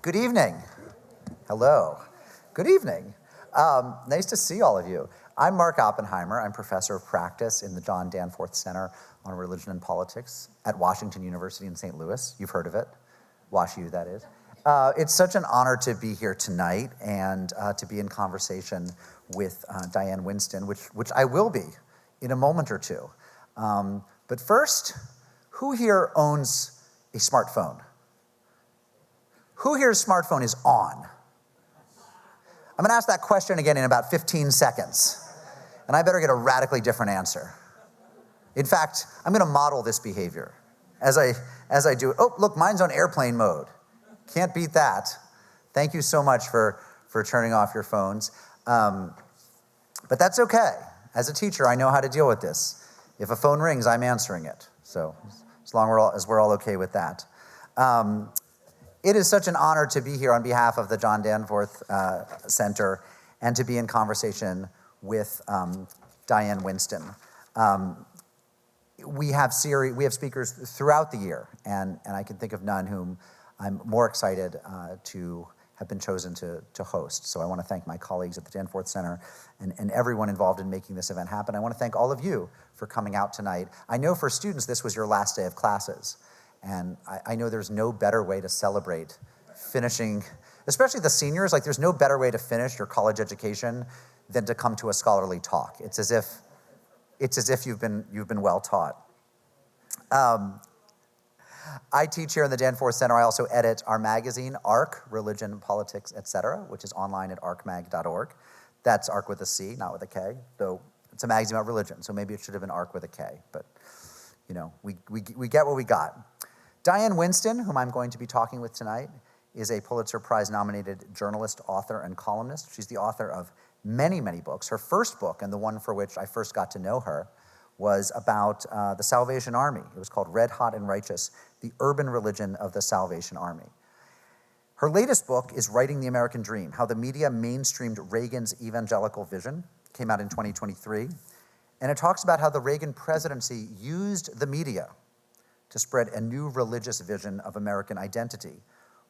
Good evening. Hello. Good evening. Nice to see all of you. I'm Mark Oppenheimer. I'm professor of practice in the John Danforth Center on Religion and Politics at Washington University in St. Louis. You've heard of it. WashU, that is. It's such an honor to be here tonight and to be in conversation with Diane Winston, which I will be in a moment or two. But first, who here owns a smartphone? Who here's smartphone is on? I'm gonna ask that question again in about 15 seconds, and I better get a radically different answer. In fact, I'm gonna model this behavior as I do it. Oh, look, mine's on airplane mode. Can't beat that. Thank you so much for turning off your phones. But that's okay. As a teacher, I know how to deal with this. If a phone rings, I'm answering it. So as long as we're all okay with that. It is such an honor to be here on behalf of the John Danforth Center and to be in conversation with Diane Winston. We have speakers throughout the year, and I can think of none whom I'm more excited to have been chosen to host. So I want to thank my colleagues at the Danforth Center and everyone involved in making this event happen. I want to thank all of you for coming out tonight. I know for students this was your last day of classes. And I know there's no better way to celebrate finishing, especially the seniors, like there's no better way to finish your college education than to come to a scholarly talk. It's as if you've been well taught. I teach here in the Danforth Center. I also edit our magazine, ARC, Religion, Politics, Etc., which is online at arcmag.org. That's ARC with a C, not with a K, though it's a magazine about religion, so maybe it should have been ARC with a K, but you know, we get what we got. Diane Winston, whom I'm going to be talking with tonight, is a Pulitzer Prize-nominated journalist, author, and columnist. She's the author of many, many books. Her first book, and the one for which I first got to know her, was about the Salvation Army. It was called Red Hot and Righteous, The Urban Religion of the Salvation Army. Her latest book is Writing the American Dream, How the Media Mainstreamed Reagan's Evangelical Vision, came out in 2023. And it talks about how the Reagan presidency used the media to spread a new religious vision of American identity,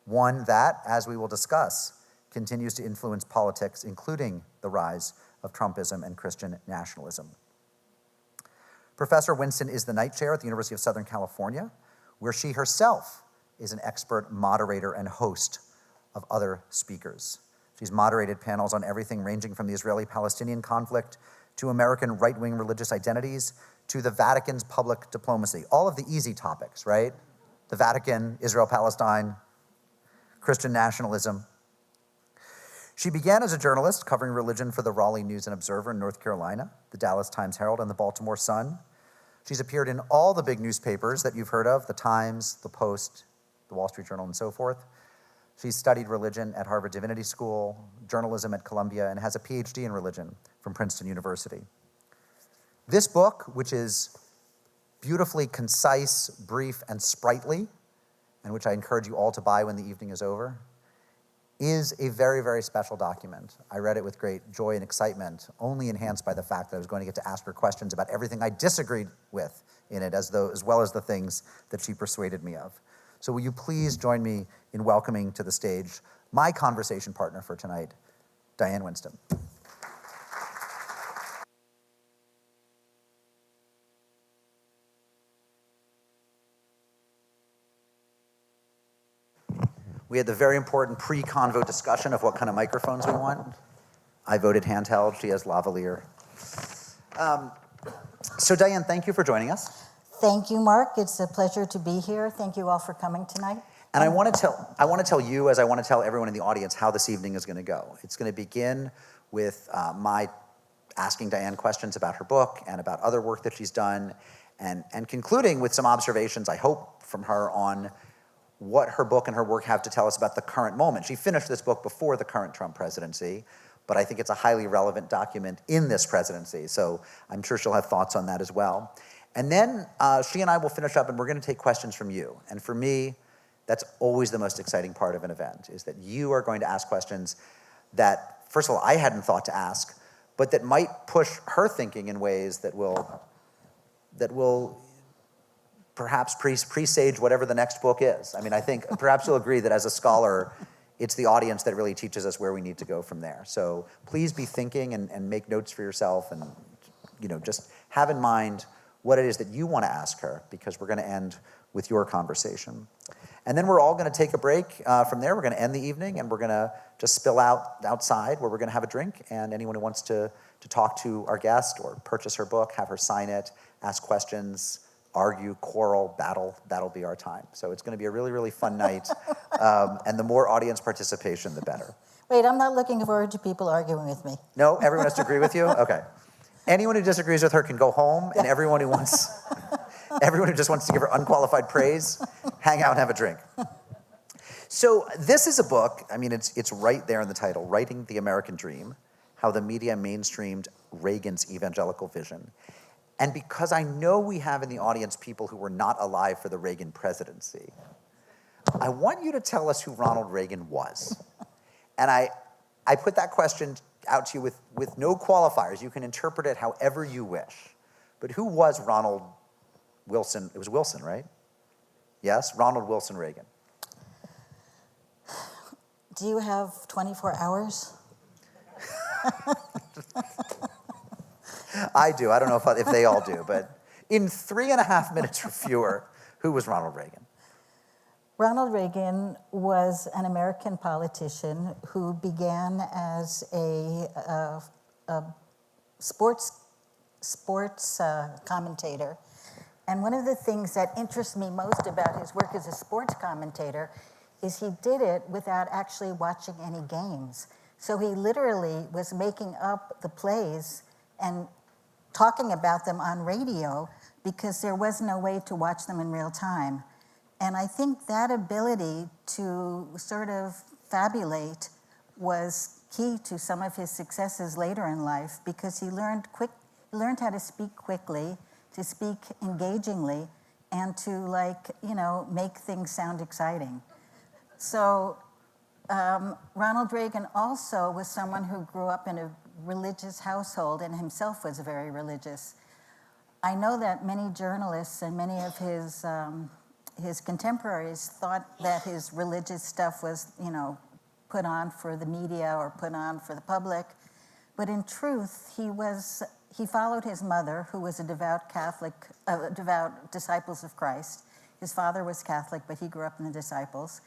one that, as we will discuss, continues to influence politics, including the rise of Trumpism and Christian nationalism. Professor Winston is the Knight Chair at the University of Southern California, where she herself is an expert moderator and host of other speakers. She's moderated panels on everything ranging from the Israeli-Palestinian conflict to American right-wing religious identities, to the Vatican's public diplomacy. All of the easy topics, right? The Vatican, Israel-Palestine, Christian nationalism. She began as a journalist covering religion for the Raleigh News and Observer in North Carolina, the Dallas Times-Herald, and the Baltimore Sun. She's appeared in all the big newspapers that you've heard of, the Times, the Post, the Wall Street Journal, and so forth. She's studied religion at Harvard Divinity School, journalism at Columbia, and has a PhD in religion from Princeton University. This book, which is beautifully concise, brief, and sprightly, and which I encourage you all to buy when the evening is over, is a very, very special document. I read it with great joy and excitement, only enhanced by the fact that I was going to get to ask her questions about everything I disagreed with in it, as well as the things that she persuaded me of. So will you please join me in welcoming to the stage my conversation partner for tonight, Diane Winston. We had the very important pre-convo discussion of what kind of microphones we want. I voted handheld, she has lavalier. So Diane, thank you for joining us. Thank you, Mark. It's a pleasure to be here. Thank you all for coming tonight. And I want to tell you, as I want to tell everyone in the audience, how this evening is going to go. It's going to begin with my asking Diane questions about her book and about other work that she's done, and concluding with some observations, I hope, from her on what her book and her work have to tell us about the current moment. She finished this book before the current Trump presidency, but I think it's a highly relevant document in this presidency, so I'm sure she'll have thoughts on that as well. And then she and I will finish up, and we're going to take questions from you. And for me, that's always the most exciting part of an event, is that you are going to ask questions that, first of all, I hadn't thought to ask, but that might push her thinking in ways that will perhaps presage whatever the next book is. I mean, I think perhaps you'll agree that as a scholar, it's the audience that really teaches us where we need to go from there. So please be thinking and make notes for yourself, and just have in mind what it is that you want to ask her, because we're going to end with your conversation. And then we're all going to take a break from there. We're going to end the evening, and we're going to just spill out outside where we're going to have a drink, and anyone who wants to talk to our guest or purchase her book, have her sign it, ask questions, argue, quarrel, battle, that'll be our time. So it's going to be a really, really fun night, and the more audience participation, the better. Wait, I'm not looking forward to people arguing with me. No? Everyone has to agree with you? Okay. Anyone who disagrees with her can go home, and everyone who just wants to give her unqualified praise, hang out and have a drink. So this is a book, it's right there in the title, Writing the American Dream, How the Media Mainstreamed Reagan's Evangelical Vision. And because I know we have in the audience people who were not alive for the Reagan presidency, I want you to tell us who Ronald Reagan was. And I put that question out to you with no qualifiers. You can interpret it however you wish. But who was Ronald Wilson? It was Wilson, right? Yes, Ronald Wilson Reagan. Do you have 24 hours? I do. I don't know if they all do, but in 3.5 minutes or fewer, who was Ronald Reagan? Ronald Reagan was an American politician who began as a sports commentator. And one of the things that interests me most about his work as a sports commentator is he did it without actually watching any games. So he literally was making up the plays and talking about them on radio because there was no way to watch them in real time. And I think that ability to sort of fabulate was key to some of his successes later in life, because he learned how to speak quickly, to speak engagingly, and to make things sound exciting. So Ronald Reagan also was someone who grew up in a religious household and himself was very religious. I know that many journalists and many of his contemporaries thought that his religious stuff was, put on for the media or put on for the public. But in truth, he followed his mother, who was a devout Catholic, devout Disciples of Christ. His father was Catholic, but he grew up in the Disciples.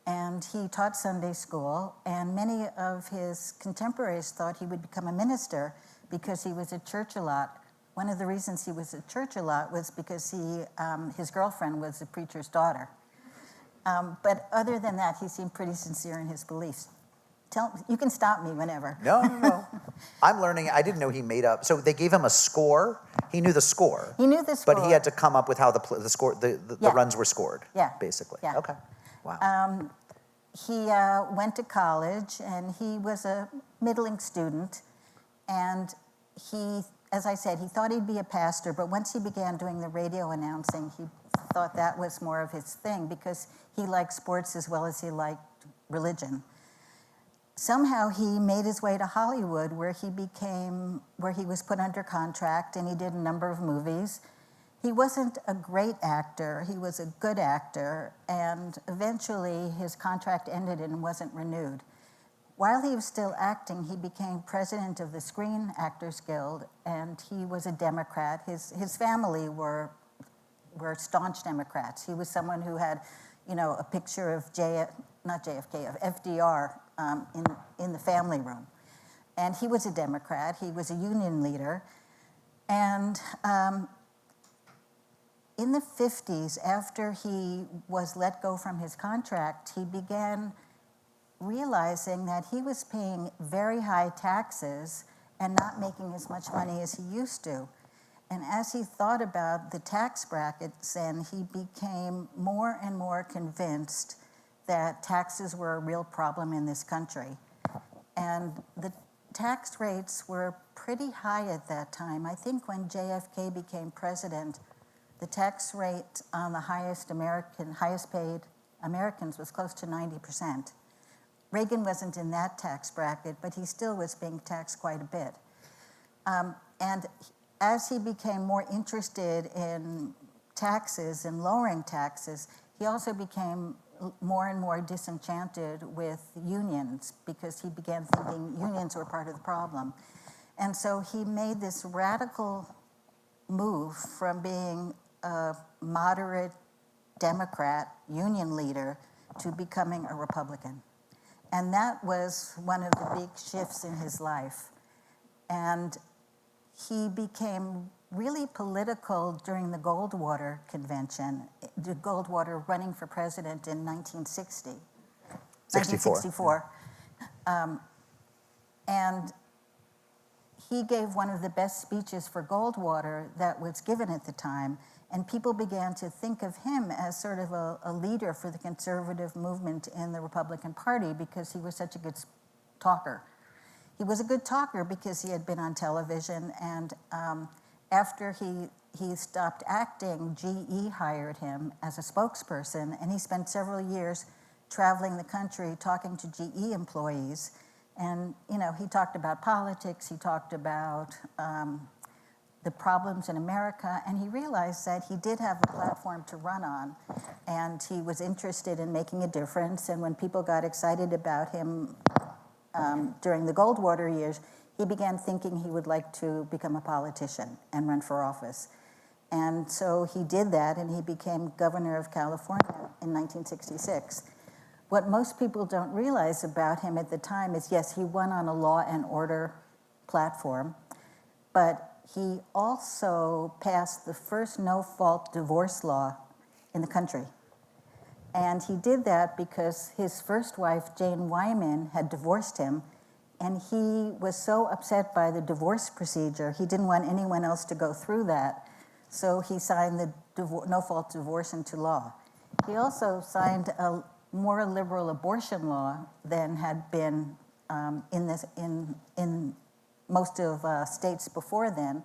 And he taught Sunday school, and many of his contemporaries thought he would become a minister because he was at church a lot. One of the reasons he was at church a lot was because his girlfriend was the preacher's daughter. But other than that, he seemed pretty sincere in his beliefs. You can stop me whenever. No. I'm learning. I didn't know he made up. So they gave him a score. He knew the score. He knew the score. But he had to come up with how the runs were scored. Yeah. Basically. Yeah. Okay. Wow. He went to college, and he was a middling student. And he, as I said, he thought he'd be a pastor, but once he began doing the radio announcing, he thought that was more of his thing because he liked sports as well as he liked religion. Somehow he made his way to Hollywood, where he was put under contract, and he did a number of movies. He wasn't a great actor, he was a good actor, and eventually his contract ended and wasn't renewed. While he was still acting, he became president of the Screen Actors Guild, and he was a Democrat. His family were staunch Democrats. He was someone who had, a picture of FDR in the family room. And he was a Democrat, he was a union leader, and in the 50s, after he was let go from his contract, he began realizing that he was paying very high taxes and not making as much money as he used to. And as he thought about the tax brackets, then he became more and more convinced that taxes were a real problem in this country. And the tax rates were pretty high at that time. I think when JFK became president, the tax rate on the highest paid Americans was close to 90%. Reagan wasn't in that tax bracket, but he still was being taxed quite a bit. And as he became more interested in taxes and lowering taxes, he also became more and more disenchanted with unions because he began thinking unions were part of the problem. And so he made this radical move from being a moderate Democrat union leader to becoming a Republican. And that was one of the big shifts in his life. And he became really political during the Goldwater Convention, the Goldwater running for president in 1960. 1964. And he gave one of the best speeches for Goldwater that was given at the time, and people began to think of him as sort of a leader for the conservative movement in the Republican Party because he was such a good talker. He was a good talker because he had been on television, and after he stopped acting, GE hired him as a spokesperson, and he spent several years traveling the country talking to GE employees. And he talked about politics, he talked about the problems in America, and he realized that he did have a platform to run on, and he was interested in making a difference. And when people got excited about him during the Goldwater years, he began thinking he would like to become a politician and run for office. And so he did that, and he became governor of California in 1966. What most people don't realize about him at the time is, yes, he won on a law and order platform, but he also passed the first no-fault divorce law in the country. And he did that because his first wife, Jane Wyman, had divorced him, and he was so upset by the divorce procedure, he didn't want anyone else to go through that, so he signed the no-fault divorce into law. He also signed a more liberal abortion law than had been in most of states before then.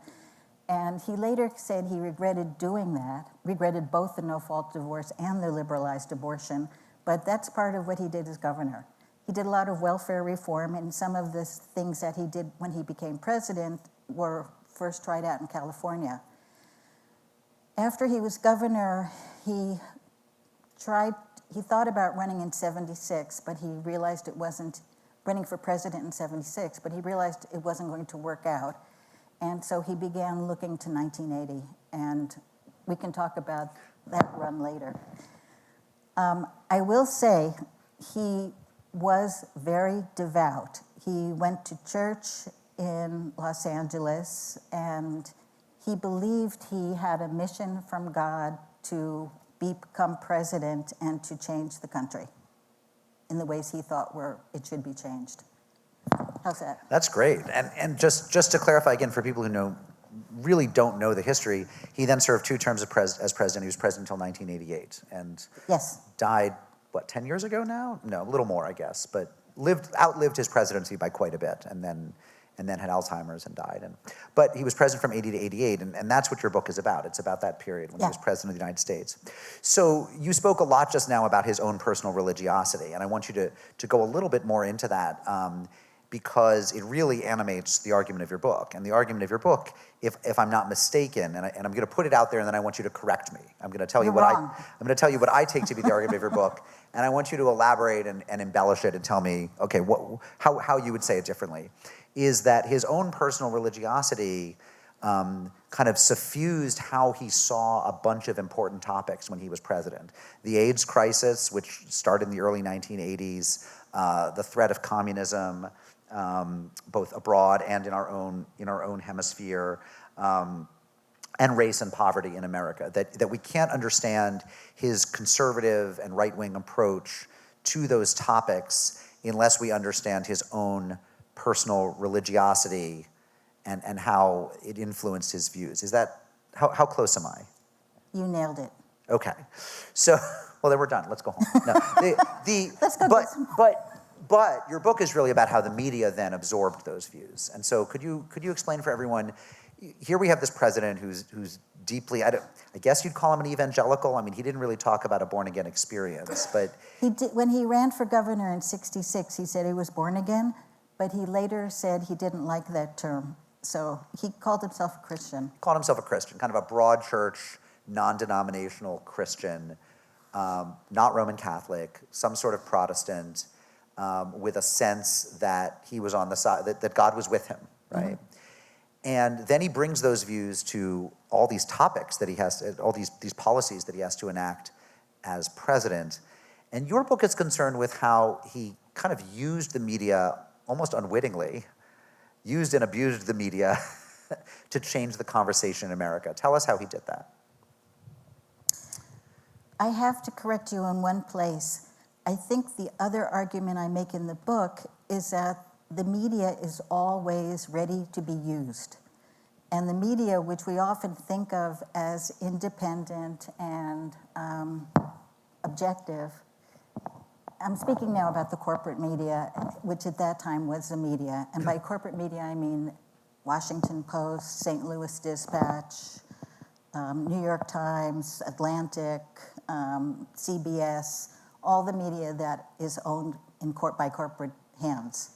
And he later said he regretted doing that, regretted both the no-fault divorce and the liberalized abortion, but that's part of what he did as governor. He did a lot of welfare reform, and some of the things that he did when he became president were first tried out in California. After he was governor, he thought about running in 76, but he realized it wasn't, running for president in 76, but he realized it wasn't going to work out. And so he began looking to 1980, and we can talk about that run later. I will say he was very devout. He went to church in Los Angeles, and he believed he had a mission from God to become president and to change the country in the ways he thought it should be changed. How's that? That's great. And just to clarify again for people who really don't know the history, he then served 2 terms as president. He was president until 1988 and yes, died, 10 years ago now? No, a little more, I guess, but outlived his presidency by quite a bit, and then had Alzheimer's and died. But he was president from 80 to 88, and that's what your book is about. It's about that period when he was president of the United States. So you spoke a lot just now about his own personal religiosity, and I want you to go a little bit more into that because it really animates the argument of your book. And the argument of your book, if I'm not mistaken, and I'm going to put it out there, and then I want you to correct me. I'm going to tell you what I take to be the argument of your book, and I want you to elaborate and embellish it and tell me, okay, how you would say it differently. Is that his own personal religiosity kind of suffused how he saw a bunch of important topics when he was president. The AIDS crisis, which started in the early 1980s, the threat of communism, both abroad and in our own hemisphere, and race and poverty in America. That we can't understand his conservative and right-wing approach to those topics unless we understand his own personal religiosity and how it influenced his views. Is that, how close am I? you nailed it. Okay. So, well, then we're done. Let's go home. No, Let's go get some. But your book is really about how the media then absorbed those views. And so could you explain for everyone, here we have this president who's deeply, I guess you'd call him an evangelical. I mean, he didn't really talk about a born-again experience, but... He did, when he ran for governor in '66, he said he was born again, but he later said he didn't like that term. So he called himself a Christian. Called himself a Christian, kind of a broad church, non-denominational Christian. not Roman Catholic, some sort of Protestant, with a sense that he was on the side, that God was with him, right? And then he brings those views to all these topics that he has, all these policies that he has to enact as president. And your book is concerned with how he kind of used the media almost unwittingly, used and abused the media to change the conversation in America. Tell us how he did that. I have to correct you in one place. I think the other argument I make in the book is that the media is always ready to be used. And the media, which we often think of as independent and objective, I'm speaking now about the corporate media, which at that time was the media. And by corporate media, I mean Washington Post, St. Louis Dispatch, New York Times, Atlantic, CBS, all the media that is owned by corporate hands.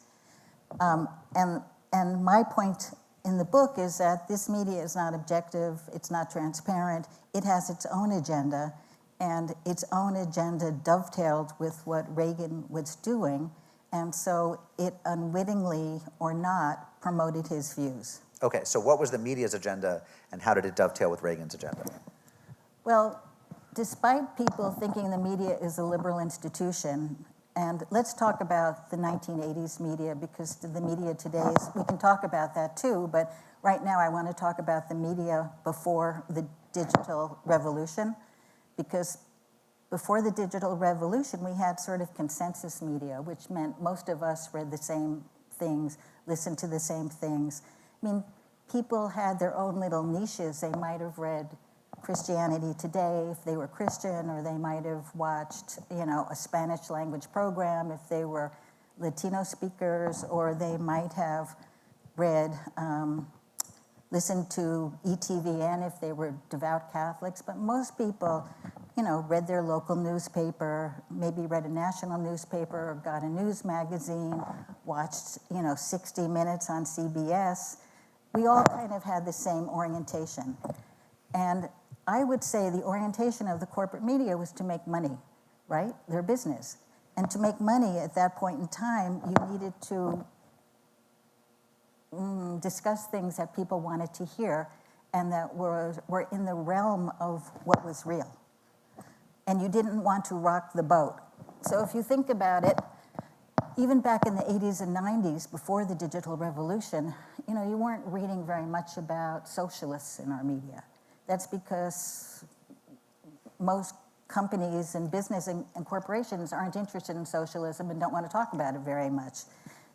And my point in the book is that this media is not objective, it's not transparent, it has its own agenda, and its own agenda dovetailed with what Reagan was doing, and so it unwittingly or not promoted his views. Okay, so what was the media's agenda, and how did it dovetail with Reagan's agenda? Well, despite people thinking the media is a liberal institution, and let's talk about the 1980s media, because the media today we can talk about that too, but right now I want to talk about the media before the digital revolution, because before the digital revolution, we had sort of consensus media, which meant most of us read the same things, listened to the same things. I mean, people had their own little niches. They might have read Christianity Today if they were Christian, or they might have watched, a Spanish language program if they were Latino speakers, or they might have read, listened to ETVN if they were devout Catholics. But most people, read their local newspaper, maybe read a national newspaper, or got a news magazine, watched, 60 Minutes on CBS. We all kind of had the same orientation. And I would say the orientation of the corporate media was to make money, right? Their business. And to make money at that point in time, you needed to discuss things that people wanted to hear and that were in the realm of what was real. And you didn't want to rock the boat. So if you think about it, even back in the 80s and 90s, before the digital revolution, you weren't reading very much about socialists in our media. That's because most companies and business and corporations aren't interested in socialism and don't want to talk about it very much.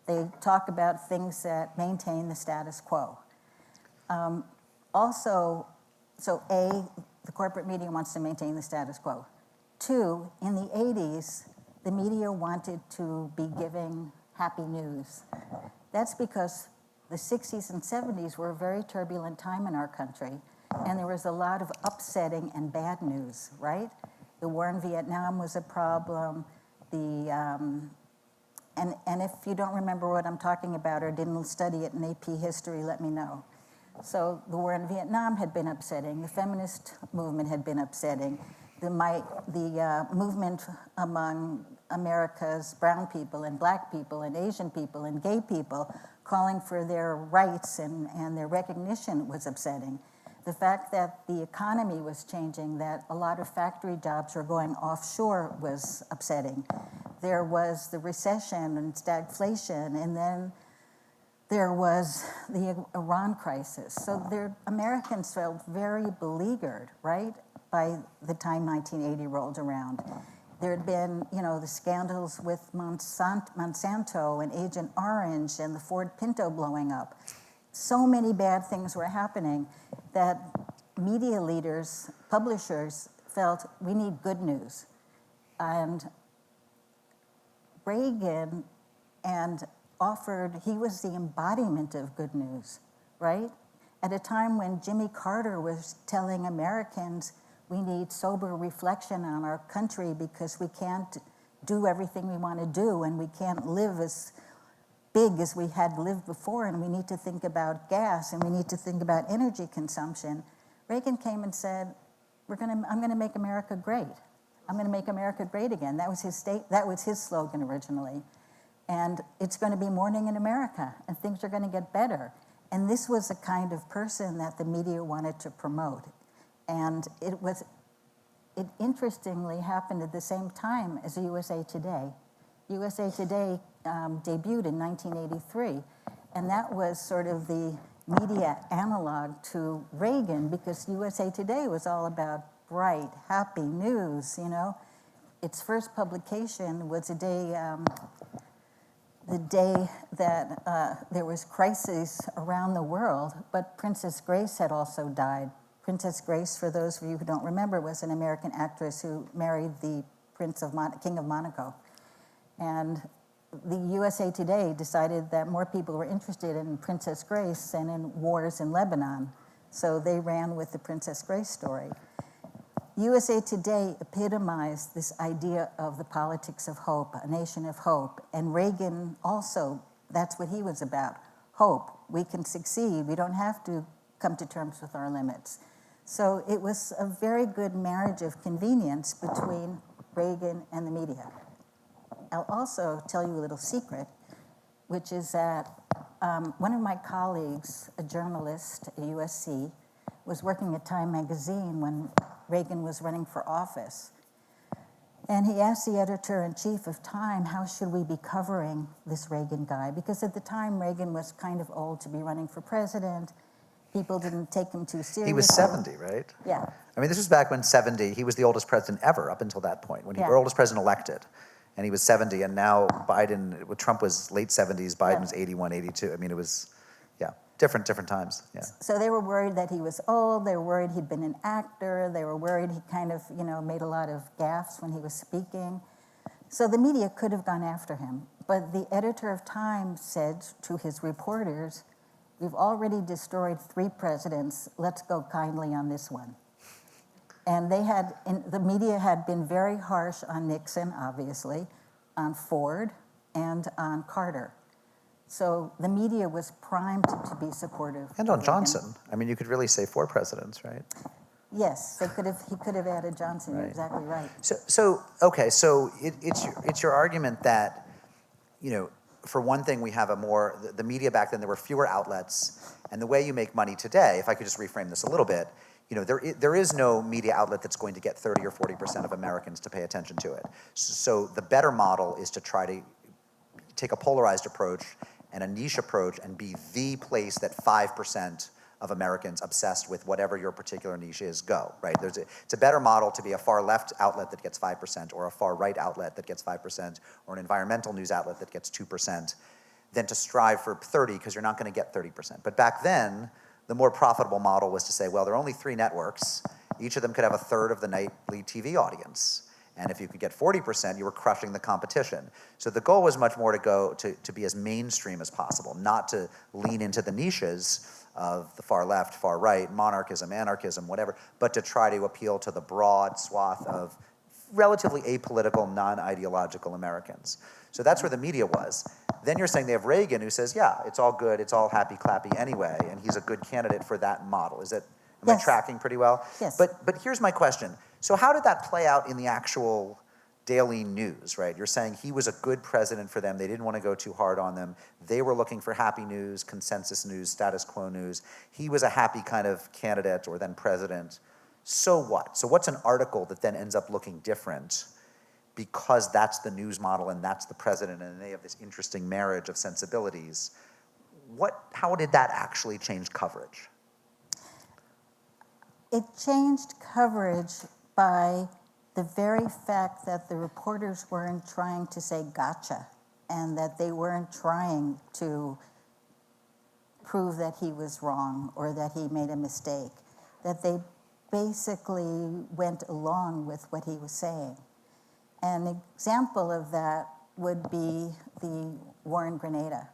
They talk about things that maintain the status quo. The corporate media wants to maintain the status quo. 2, in the 80s, the media wanted to be giving happy news. That's because the 60s and 70s were a very turbulent time in our country, and there was a lot of upsetting and bad news, right? The war in Vietnam was a problem. And if you don't remember what I'm talking about or didn't study it in AP history, let me know. So the war in Vietnam had been upsetting. The feminist movement had been upsetting. The movement among America's brown people and black people and Asian people and gay people calling for their rights and their recognition was upsetting. The fact that the economy was changing, that a lot of factory jobs were going offshore was upsetting. There was the recession and stagflation, and then there was the Iran crisis. So Americans felt very beleaguered, right, by the time 1980 rolled around. There had been, the scandals with Monsanto and Agent Orange and the Ford Pinto blowing up. So many bad things were happening that media leaders, publishers, felt we need good news. And Reagan he was the embodiment of good news, right? At a time when Jimmy Carter was telling Americans we need sober reflection on our country because we can't do everything we want to do and we can't live as big as we had lived before, and we need to think about gas and we need to think about energy consumption. Reagan came and said, I'm going to make America great. I'm going to make America great again. That was his slogan originally. And it's going to be morning in America, and things are going to get better. And this was the kind of person that the media wanted to promote. And it interestingly happened at the same time as USA Today. USA Today debuted in 1983, and that was sort of the media analog to Reagan, because USA Today was all about bright, happy news, you know. Its first publication was the day that there was crisis around the world, but Princess Grace had also died. Princess Grace, for those of you who don't remember, was an American actress who married the King of Monaco. And the USA Today decided that more people were interested in Princess Grace than in wars in Lebanon. So they ran with the Princess Grace story. USA Today epitomized this idea of the politics of hope, a nation of hope. And Reagan also, that's what he was about, hope. We can succeed. We don't have to come to terms with our limits. So it was a very good marriage of convenience between Reagan and the media. I'll also tell you a little secret, which is that one of my colleagues, a journalist at USC, was working at Time magazine when Reagan was running for office. And he asked the editor-in-chief of Time, how should we be covering this Reagan guy? Because at the time, Reagan was kind of old to be running for president. People didn't take him too seriously. He was 70, right? Yeah. I mean, this was back when 70, he was the oldest president ever up until that point, when he was the oldest president elected. And he was 70, and now Biden, Trump was late 70s, Biden was 81, 82. I mean, it was, different times, yeah. So they were worried that he was old, they were worried he'd been an actor, they were worried he kind of, made a lot of gaffes when he was speaking. So the media could have gone after him. But the editor of Time said to his reporters, we've already destroyed 3 presidents, let's go kindly on this one. And the media had been very harsh on Nixon, obviously, on Ford, and on Carter. So the media was primed to be supportive. And on Johnson. I mean, you could really say 4 presidents, right? Yes, he could have added Johnson, right. You're exactly right. So it's your argument that, for one thing, we have the media back then, there were fewer outlets, and the way you make money today, if I could just reframe this a little bit, there is no media outlet that's going to get 30 or 40% of Americans to pay attention to it. So the better model is to try to take a polarized approach and a niche approach and be the place that 5% of Americans obsessed with whatever your particular niche is go, right? It's a better model to be a far left outlet that gets 5% or a far right outlet that gets 5% or an environmental news outlet that gets 2% than to strive for 30 because you're not going to get 30%. But back then, the more profitable model was to say, well, there are only 3 networks. Each of them could have a third of the nightly TV audience. And if you could get 40%, you were crushing the competition. So the goal was much more to go to be as mainstream as possible, not to lean into the niches of the far left, far right, monarchism, anarchism, whatever, but to try to appeal to the broad swath of relatively apolitical, non-ideological Americans. So that's where the media was. Then you're saying they have Reagan, who says, yeah, it's all good, it's all happy clappy anyway, and he's a good candidate for that model. Am I tracking pretty well? Yes. But here's my question. So how did that play out in the actual daily news, right? You're saying he was a good president for them. They didn't want to go too hard on them. They were looking for happy news, consensus news, status quo news. He was a happy kind of candidate or then president. So what? So what's an article that then ends up looking different because that's the news model and that's the president and they have this interesting marriage of sensibilities? How did that actually change coverage? It changed coverage by the very fact that the reporters weren't trying to say gotcha and that they weren't trying to prove that he was wrong or that he made a mistake, that they basically went along with what he was saying. An example of that would be the war in Grenada.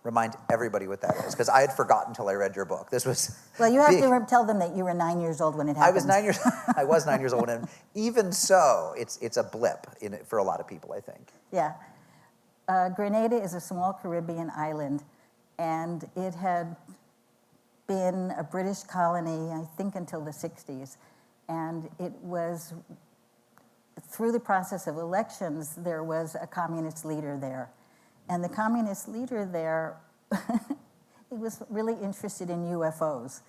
Remind everybody what that is, because I had forgotten until I read your book. This was well, you have to tell them that you were 9 years old when it happened. I was 9 years old, and even so, it's a blip for a lot of people, I think. Yeah. Grenada is a small Caribbean island, and it had been a British colony, I think, until the 60s. And it was through the process of elections, there was a communist leader there. And the communist leader there, he was really interested in UFOs.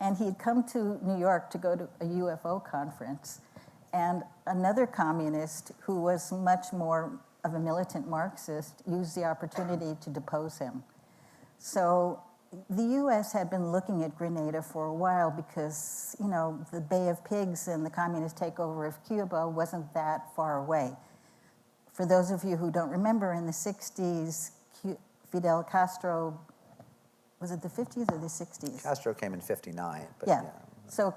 And he had come to New York to go to a UFO conference. And another communist who was much more of a militant Marxist used the opportunity to depose him. So the US had been looking at Grenada for a while because, you know, the Bay of Pigs and the communist takeover of Cuba wasn't that far away. For those of you who don't remember, in the 60s, Fidel Castro, was it the 50s or the 60s? Castro came in 59. But yeah. So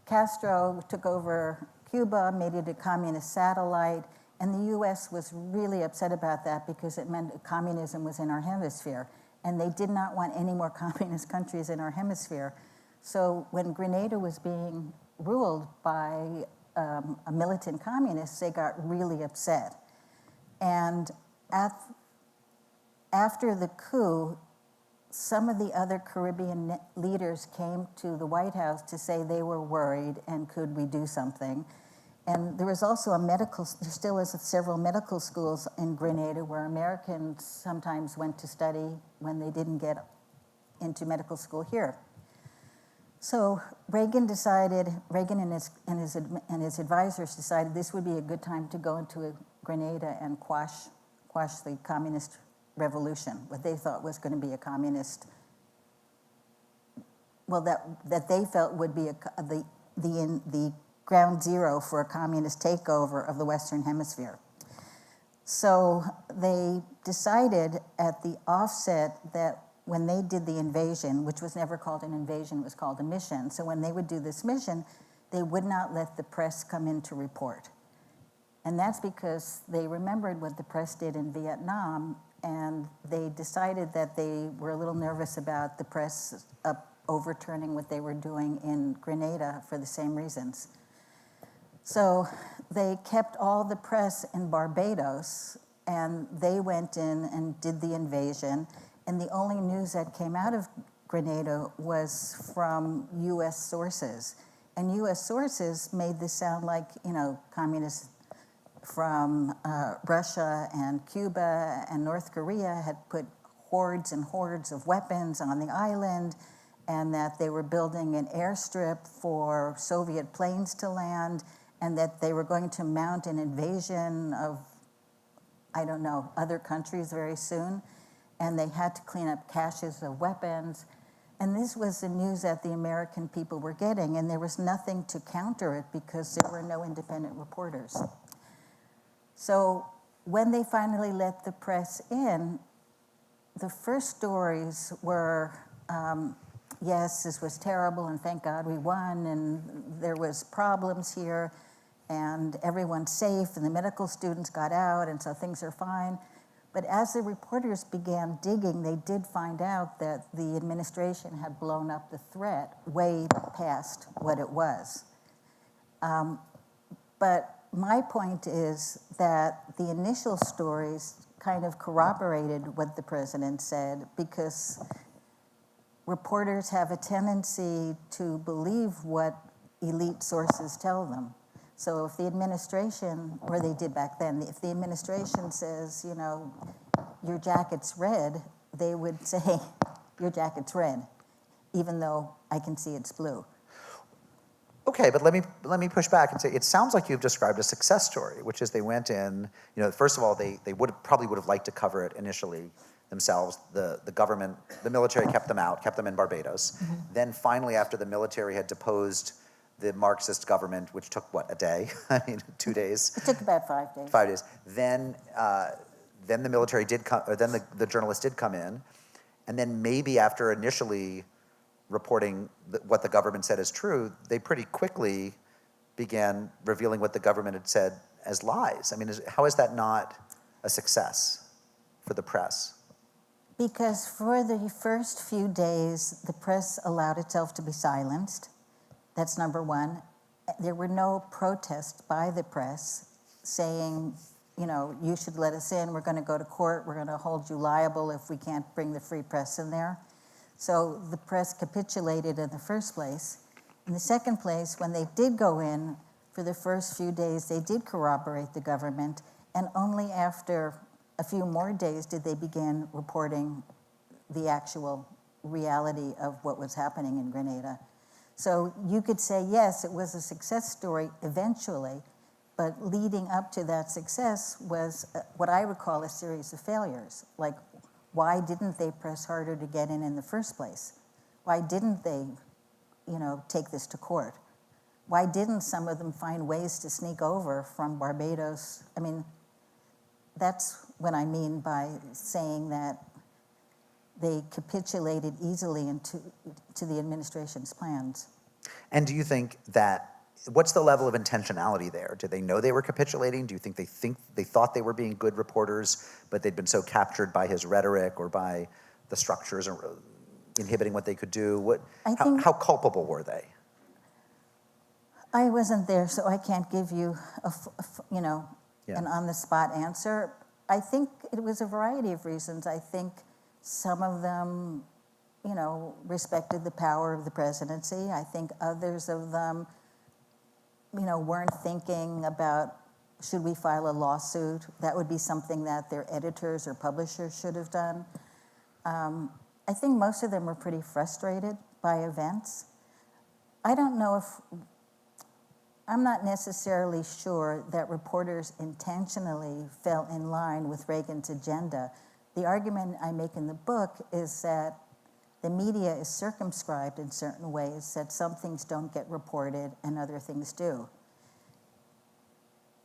Castro took over Cuba, made it a communist satellite, and the US was really upset about that because it meant communism was in our hemisphere. And they did not want any more communist countries in our hemisphere. So when Grenada was being ruled by a militant communist, they got really upset. And after the coup, some of the other Caribbean leaders came to the White House to say they were worried and could we do something. And there was also there still is several medical schools in Grenada where Americans sometimes went to study when they didn't get into medical school here. So Reagan and his advisors decided this would be a good time to go into Grenada and quash the communist revolution, what they thought was going to be a communist, well, that they felt would be the ground zero for a communist takeover of the Western Hemisphere. So they decided at the offset that when they did the invasion, which was never called an invasion, it was called a mission. So when they would do this mission, they would not let the press come in to report. And that's because they remembered what the press did in Vietnam, and they decided that they were a little nervous about the press overturning what they were doing in Grenada for the same reasons. So they kept all the press in Barbados, and they went in and did the invasion. And the only news that came out of Grenada was from US sources. And US sources made this sound like, you know, communists from Russia and Cuba and North Korea had put hordes and hordes of weapons on the island, and that they were building an airstrip for Soviet planes to land, and that they were going to mount an invasion of, I don't know, other countries very soon, and they had to clean up caches of weapons. And this was the news that the American people were getting, and there was nothing to counter it because there were no independent reporters. So when they finally let the press in, the first stories were, yes, this was terrible, and thank God we won, and there was problems here, and everyone's safe, and the medical students got out, and so things are fine. But as the reporters began digging, they did find out that the administration had blown up the threat way past what it was. But my point is that the initial stories kind of corroborated what the president said, because reporters have a tendency to believe what elite sources tell them. So if the administration, or they did back then, if the administration says, you know, your jacket's red, they would say, your jacket's red, even though I can see it's blue. Okay, but let me push back and say it sounds like you've described a success story, which is they went in. You know, first of all, they probably would have liked to cover it initially themselves. The government, the military kept them out, kept them in Barbados. Mm-hmm. Then finally, after the military had deposed the Marxist government, which took what, a day? I mean, 2 days. It took about 5 days. 5 days. Then the military did come, or then the journalists did come in, and then maybe after initially reporting what the government said is true, they pretty quickly began revealing what the government had said as lies. I mean, how is that not a success for the press? Because for the first few days, the press allowed itself to be silenced. That's number one. There were no protests by the press saying, you know, you should let us in, we're going to go to court, we're going to hold you liable if we can't bring the free press in there. So the press capitulated in the first place. In the second place, when they did go in, for the first few days, they did corroborate the government, and only after a few more days did they begin reporting the actual reality of what was happening in Grenada. So you could say, yes, it was a success story eventually, but leading up to that success was what I would call a series of failures. Like, why didn't they press harder to get in the first place? Why didn't they, take this to court? Why didn't some of them find ways to sneak over from Barbados? I mean, that's what I mean by saying that they capitulated easily to the administration's plans. And do you think that, what's the level of intentionality there? Did they know they were capitulating? Do you think they thought they were being good reporters, but they'd been so captured by his rhetoric or by the structures inhibiting what they could do? How culpable were they? I wasn't there, so I can't give you an on-the-spot answer. I think it was a variety of reasons. I think some of them, respected the power of the presidency. I think others of them, weren't thinking about, should we file a lawsuit? That would be something that their editors or publishers should have done. I think most of them were pretty frustrated by events. I'm not necessarily sure that reporters intentionally fell in line with Reagan's agenda. The argument I make in the book is that the media is circumscribed in certain ways, that some things don't get reported and other things do.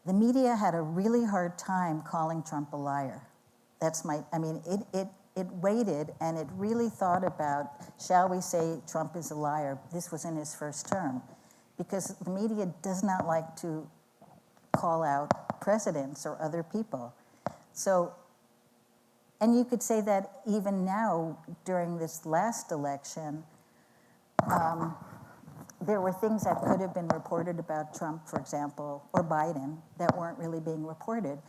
The media had a really hard time calling Trump a liar. It waited and it really thought about, shall we say Trump is a liar? This was in his first term. Because the media does not like to call out presidents or other people. So, and you could say that even now, during this last election, there were things that could have been reported about Trump, for example, or Biden, that weren't really being reported.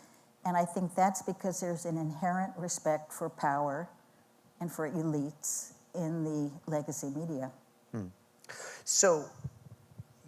And I think that's because there's an inherent respect for power and for elites in the legacy media. So,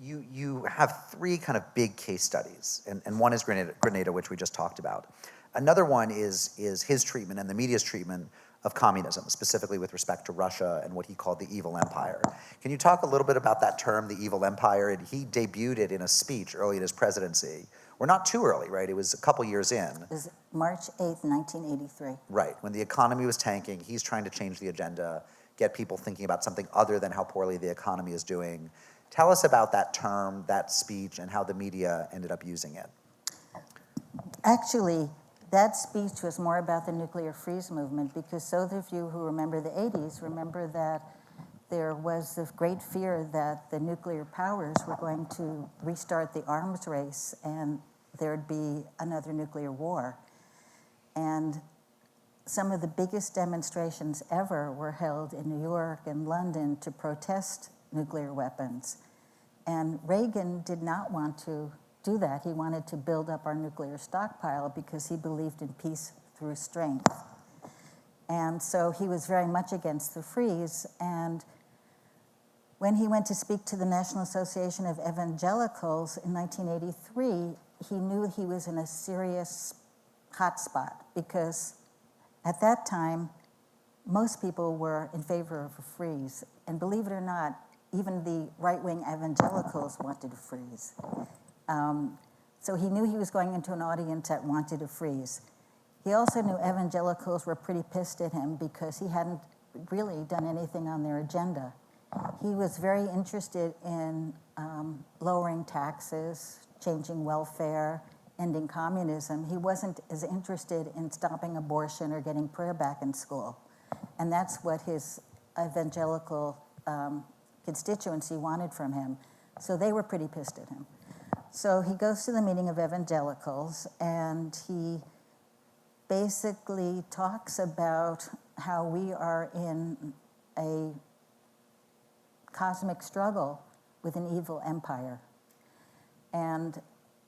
you have three kind of big case studies, and one is Grenada, which we just talked about. Another one is his treatment and the media's treatment of communism, specifically with respect to Russia and what he called the evil empire. Can you talk a little bit about that term, the evil empire? And he debuted it in a speech early in his presidency. We're not too early, right? It was a couple years in. It was March 8th, 1983. Right, when the economy was tanking, he's trying to change the agenda, get people thinking about something other than how poorly the economy is doing. Tell us about that term, that speech, and how the media ended up using it. Actually, that speech was more about the nuclear freeze movement, because those of you who remember the 80s remember that there was this great fear that the nuclear powers were going to restart the arms race and there'd be another nuclear war. And some of the biggest demonstrations ever were held in New York and London to protest nuclear weapons. And Reagan did not want to do that. He wanted to build up our nuclear stockpile because he believed in peace through strength. And so he was very much against the freeze. And when he went to speak to the National Association of Evangelicals in 1983, he knew he was in a serious hot spot, because at that time, most people were in favor of a freeze. And believe it or not, even the right-wing evangelicals wanted a freeze. So he knew he was going into an audience that wanted a freeze. He also knew evangelicals were pretty pissed at him because he hadn't really done anything on their agenda. He was very interested in lowering taxes, changing welfare, ending communism. He wasn't as interested in stopping abortion or getting prayer back in school. And that's what his evangelical constituency wanted from him. So they were pretty pissed at him. So he goes to the meeting of evangelicals, and he basically talks about how we are in a cosmic struggle with an evil empire. And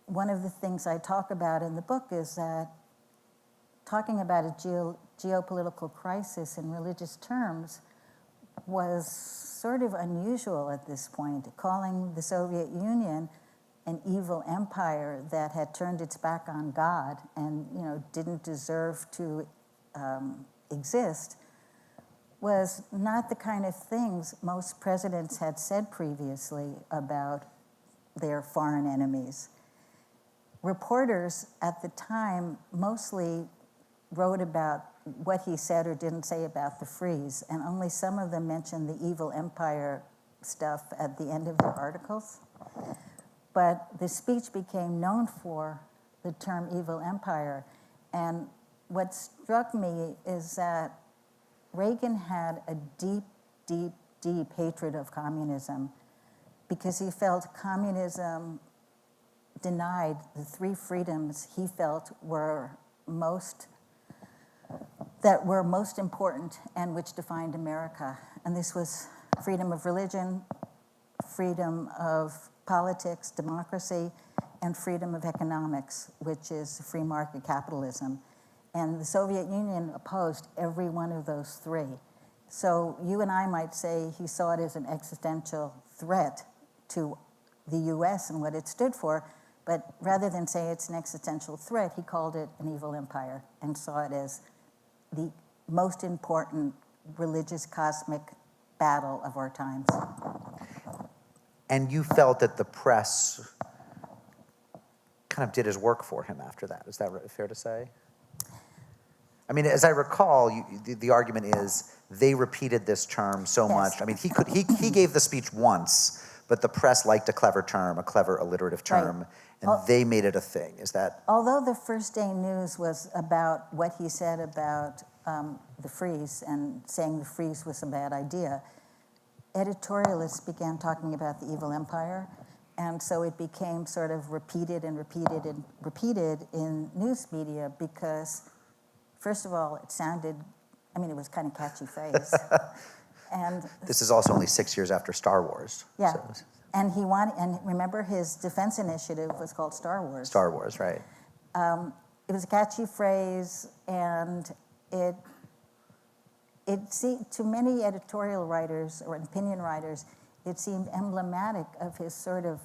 one of the things I talk about in the book is that talking about a geopolitical crisis in religious terms was sort of unusual at this point. Calling the Soviet Union an evil empire that had turned its back on God and didn't deserve to exist was not the kind of things most presidents had said previously about their foreign enemies. Reporters at the time mostly wrote about what he said or didn't say about the freeze, and only some of them mentioned the evil empire stuff at the end of their articles. But the speech became known for the term evil empire. And what struck me is that Reagan had a deep, deep, deep hatred of communism because he felt communism denied the three freedoms he felt were most important and which defined America. And this was freedom of religion, freedom of politics, democracy, and freedom of economics, which is free market capitalism. And the Soviet Union opposed every one of those three. So you and I might say he saw it as an existential threat to the US and what it stood for, but rather than say it's an existential threat, he called it an evil empire and saw it as the most important religious cosmic battle of our times. And you felt that the press kind of did his work for him after that. Is that fair to say? I mean, as I recall, the argument is they repeated this term so much. I mean, he gave the speech once, but the press liked a clever term, a clever alliterative term, right. And they made it a thing. Is that? Although the first day news was about what he said about the freeze and saying the freeze was a bad idea, editorialists began talking about the evil empire, and so it became sort of repeated and repeated and repeated in news media because, first of all, it was kind of a catchy phrase. And this is also only 6 years after Star Wars. Yeah, so. And remember his defense initiative was called Star Wars. Star Wars, right. It was a catchy phrase, and it seemed, to many editorial writers or opinion writers, it seemed emblematic of his sort of,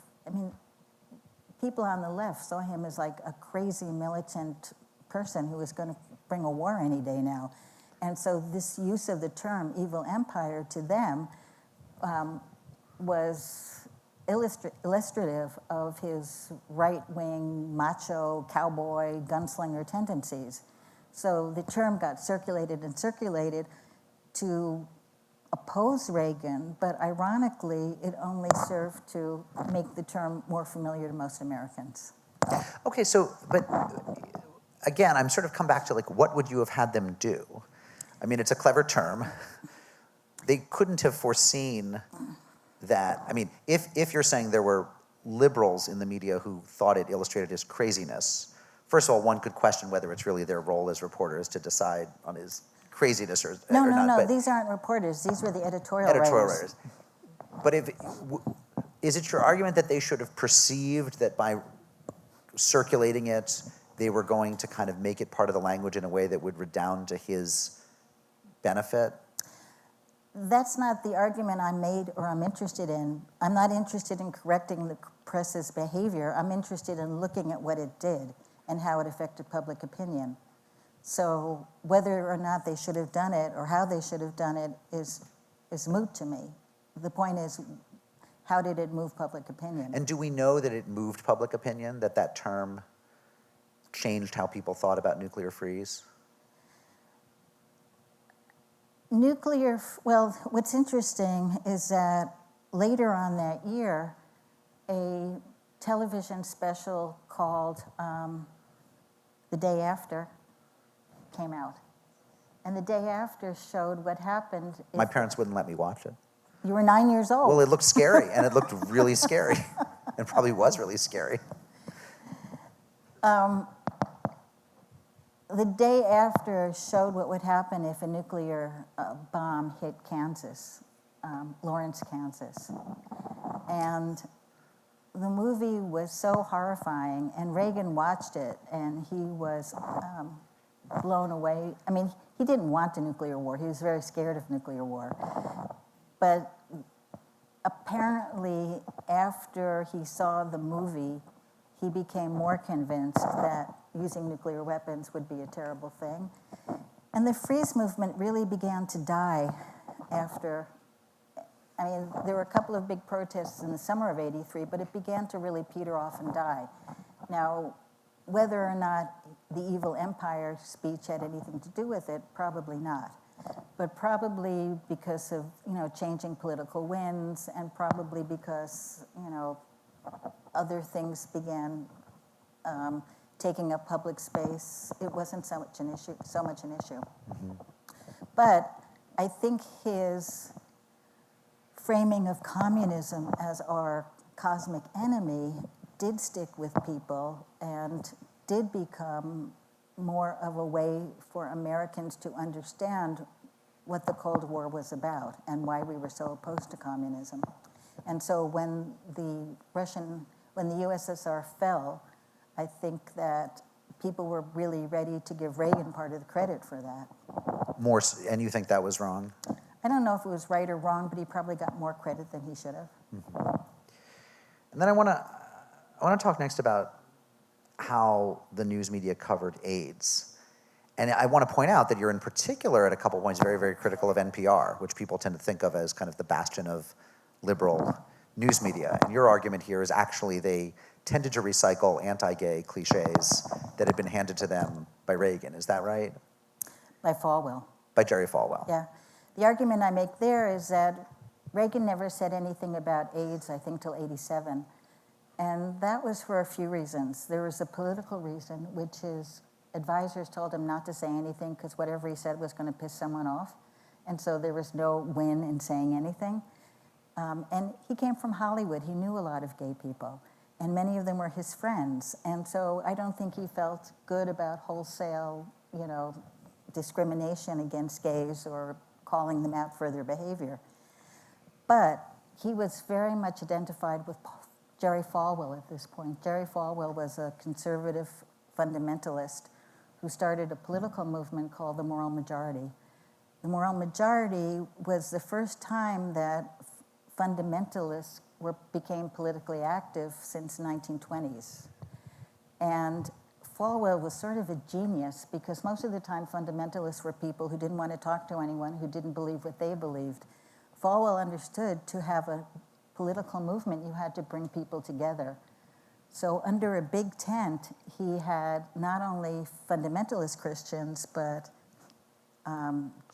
people on the left saw him as like a crazy militant person who was going to bring a war any day now. And so this use of the term evil empire to them was illustrative of his right-wing, macho, cowboy, gunslinger tendencies. So the term got circulated and circulated to oppose Reagan, but ironically, it only served to make the term more familiar to most Americans. Okay, but again, I'm sort of come back to what would you have had them do? I mean, it's a clever term. They couldn't have foreseen that. I mean, if you're saying there were liberals in the media who thought it illustrated his craziness, first of all, one could question whether it's really their role as reporters to decide on his craziness or not. No, these aren't reporters. These were the editorial writers. But is it your argument that they should have perceived that by circulating it, they were going to kind of make it part of the language in a way that would redound to his benefit? That's not the argument I made or I'm interested in. I'm not interested in correcting the press's behavior. I'm interested in looking at what it did and how it affected public opinion. So whether or not they should have done it or how they should have done it is moot to me. The point is, how did it move public opinion? And do we know that it moved public opinion, that term changed how people thought about nuclear freeze? What's interesting is that later on that year, a television special called The Day After came out. And The Day After showed what happened. My parents wouldn't let me watch it. You were 9 years old. Well, it looked scary, and it looked really scary. It probably was really scary. The Day After showed what would happen if a nuclear bomb hit Kansas, Lawrence, Kansas. And the movie was so horrifying, and Reagan watched it, and he was blown away. I mean, he didn't want a nuclear war. He was very scared of nuclear war. But apparently, after he saw the movie, he became more convinced that using nuclear weapons would be a terrible thing. And the freeze movement really began to die after, I mean, there were a couple of big protests in the summer of '83, but it began to really peter off and die. Now, whether or not the evil empire speech had anything to do with it, probably not. But probably because of, changing political winds, and probably because, other things began taking up public space, it wasn't so much an issue. Mm-hmm. But I think his framing of communism as our cosmic enemy did stick with people and did become more of a way for Americans to understand what the Cold War was about and why we were so opposed to communism. And so when the USSR fell, I think that people were really ready to give Reagan part of the credit for that. And you think that was wrong? I don't know if it was right or wrong, but he probably got more credit than he should have. Mm-hmm. And then I want to talk next about how the news media covered AIDS. And I want to point out that you're in particular at a couple points very, very critical of NPR, which people tend to think of as kind of the bastion of liberal news media. And your argument here is actually they tended to recycle anti-gay cliches that had been handed to them by Reagan. Is that right? By Falwell. By Jerry Falwell. Yeah. The argument I make there is that Reagan never said anything about AIDS, I think, till '87. And that was for a few reasons. There was a political reason, which is advisors told him not to say anything because whatever he said was going to piss someone off. And so there was no win in saying anything. And he came from Hollywood. He knew a lot of gay people, and many of them were his friends. And so I don't think he felt good about wholesale, discrimination against gays or calling them out for their behavior. But he was very much identified with Jerry Falwell at this point. Jerry Falwell was a conservative fundamentalist who started a political movement called the Moral Majority. The Moral Majority was the first time that fundamentalists became politically active since the 1920s. And Falwell was sort of a genius because most of the time fundamentalists were people who didn't want to talk to anyone, who didn't believe what they believed. Falwell understood to have a political movement, you had to bring people together. So under a big tent, he had not only fundamentalist Christians, but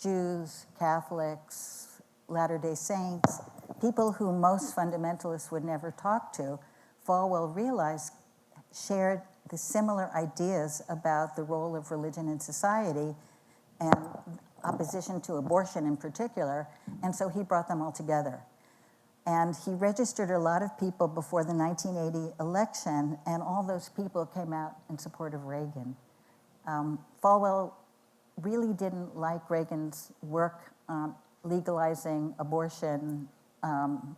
Jews, Catholics, Latter-day Saints, people who most fundamentalists would never talk to. Falwell realized shared the similar ideas about the role of religion in society and opposition to abortion in particular, and so he brought them all together. And he registered a lot of people before the 1980 election, and all those people came out in support of Reagan. Falwell really didn't like Reagan's work legalizing abortion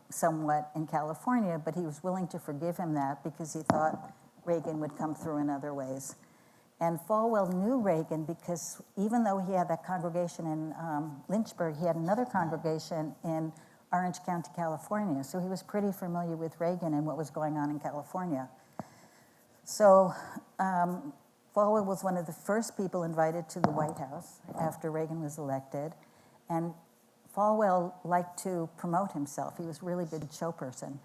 somewhat in California, but he was willing to forgive him that because he thought Reagan would come through in other ways. And Falwell knew Reagan because even though he had that congregation in Lynchburg, he had another congregation in Orange County, California. So he was pretty familiar with Reagan and what was going on in California. So Falwell was one of the first people invited to the White House after Reagan was elected. And Falwell liked to promote himself. He was a really good show person.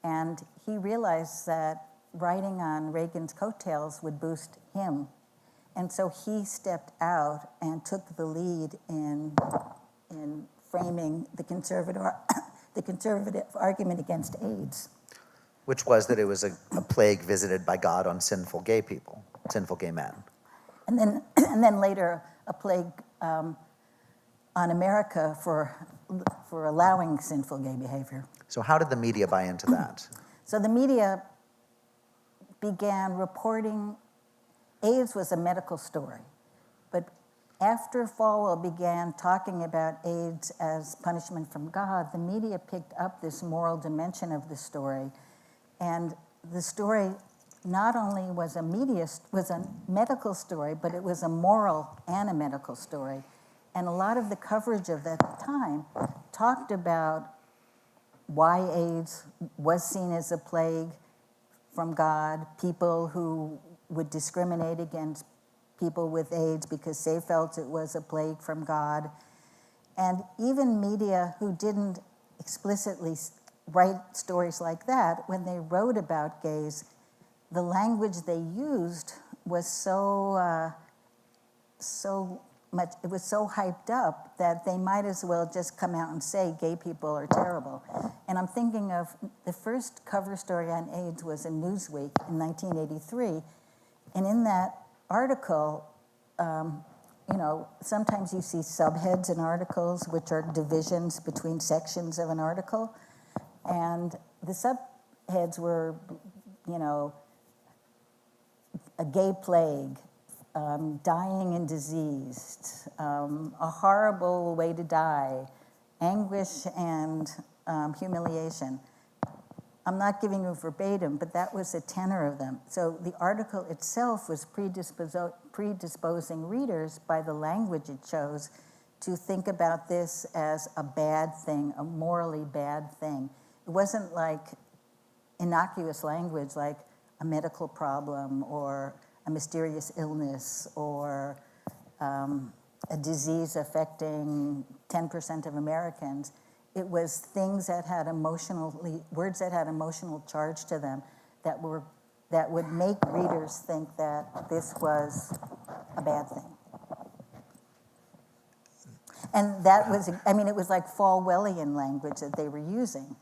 And he realized that riding on Reagan's coattails would boost him. And so he stepped out and took the lead in framing the conservative argument against AIDS. Which was that it was a plague visited by God on sinful gay people, sinful gay men. And then later a plague on America for allowing sinful gay behavior. So how did the media buy into that? So the media began reporting AIDS was a medical story. But after Falwell began talking about AIDS as punishment from God, the media picked up this moral dimension of the story. And the story not only was a medical story, but it was a moral and a medical story. And a lot of the coverage of that time talked about why AIDS was seen as a plague from God, people who would discriminate against people with AIDS because they felt it was a plague from God, and even media who didn't explicitly write stories like that, when they wrote about gays, the language they used was so much, it was so hyped up that they might as well just come out and say gay people are terrible. And I'm thinking of the first cover story on AIDS was in Newsweek in 1983, and in that article, sometimes you see subheads in articles, which are divisions between sections of an article, and the subheads were, a gay plague, dying and diseased, a horrible way to die, anguish and humiliation. I'm not giving you verbatim, but that was a tenor of them. So the article itself was predisposing readers by the language it chose to think about this as a bad thing, a morally bad thing. It wasn't like innocuous language like a medical problem or a mysterious illness or a disease affecting 10% of Americans. It was things that had words that had emotional charge to them that would make readers think that this was a bad thing. And that was, it was like Falwellian language that they were using.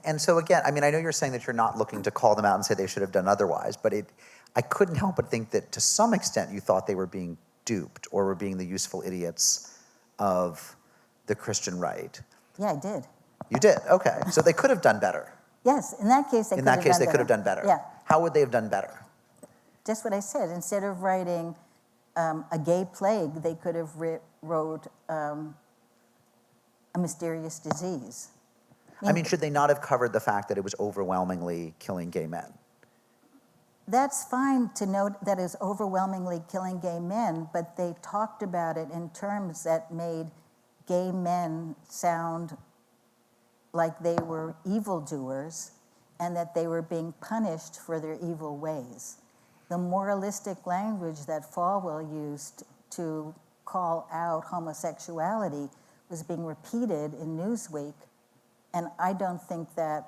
And so again, I know you're saying that you're not looking to call them out and say they should have done otherwise, but I couldn't help but think that to some extent you thought they were being duped or were being the useful idiots of the Christian right. Yeah, I did. You did? Okay. So they could have done better. Yes, in that case they could have done better. Yeah. How would they have done better? Just what I said. Instead of writing a gay plague, they could have wrote a mysterious disease. Should they not have covered the fact that it was overwhelmingly killing gay men? That's fine to note that it's overwhelmingly killing gay men, but they talked about it in terms that made gay men sound like they were evildoers and that they were being punished for their evil ways. The moralistic language that Falwell used to call out homosexuality was being repeated in Newsweek, and I don't think that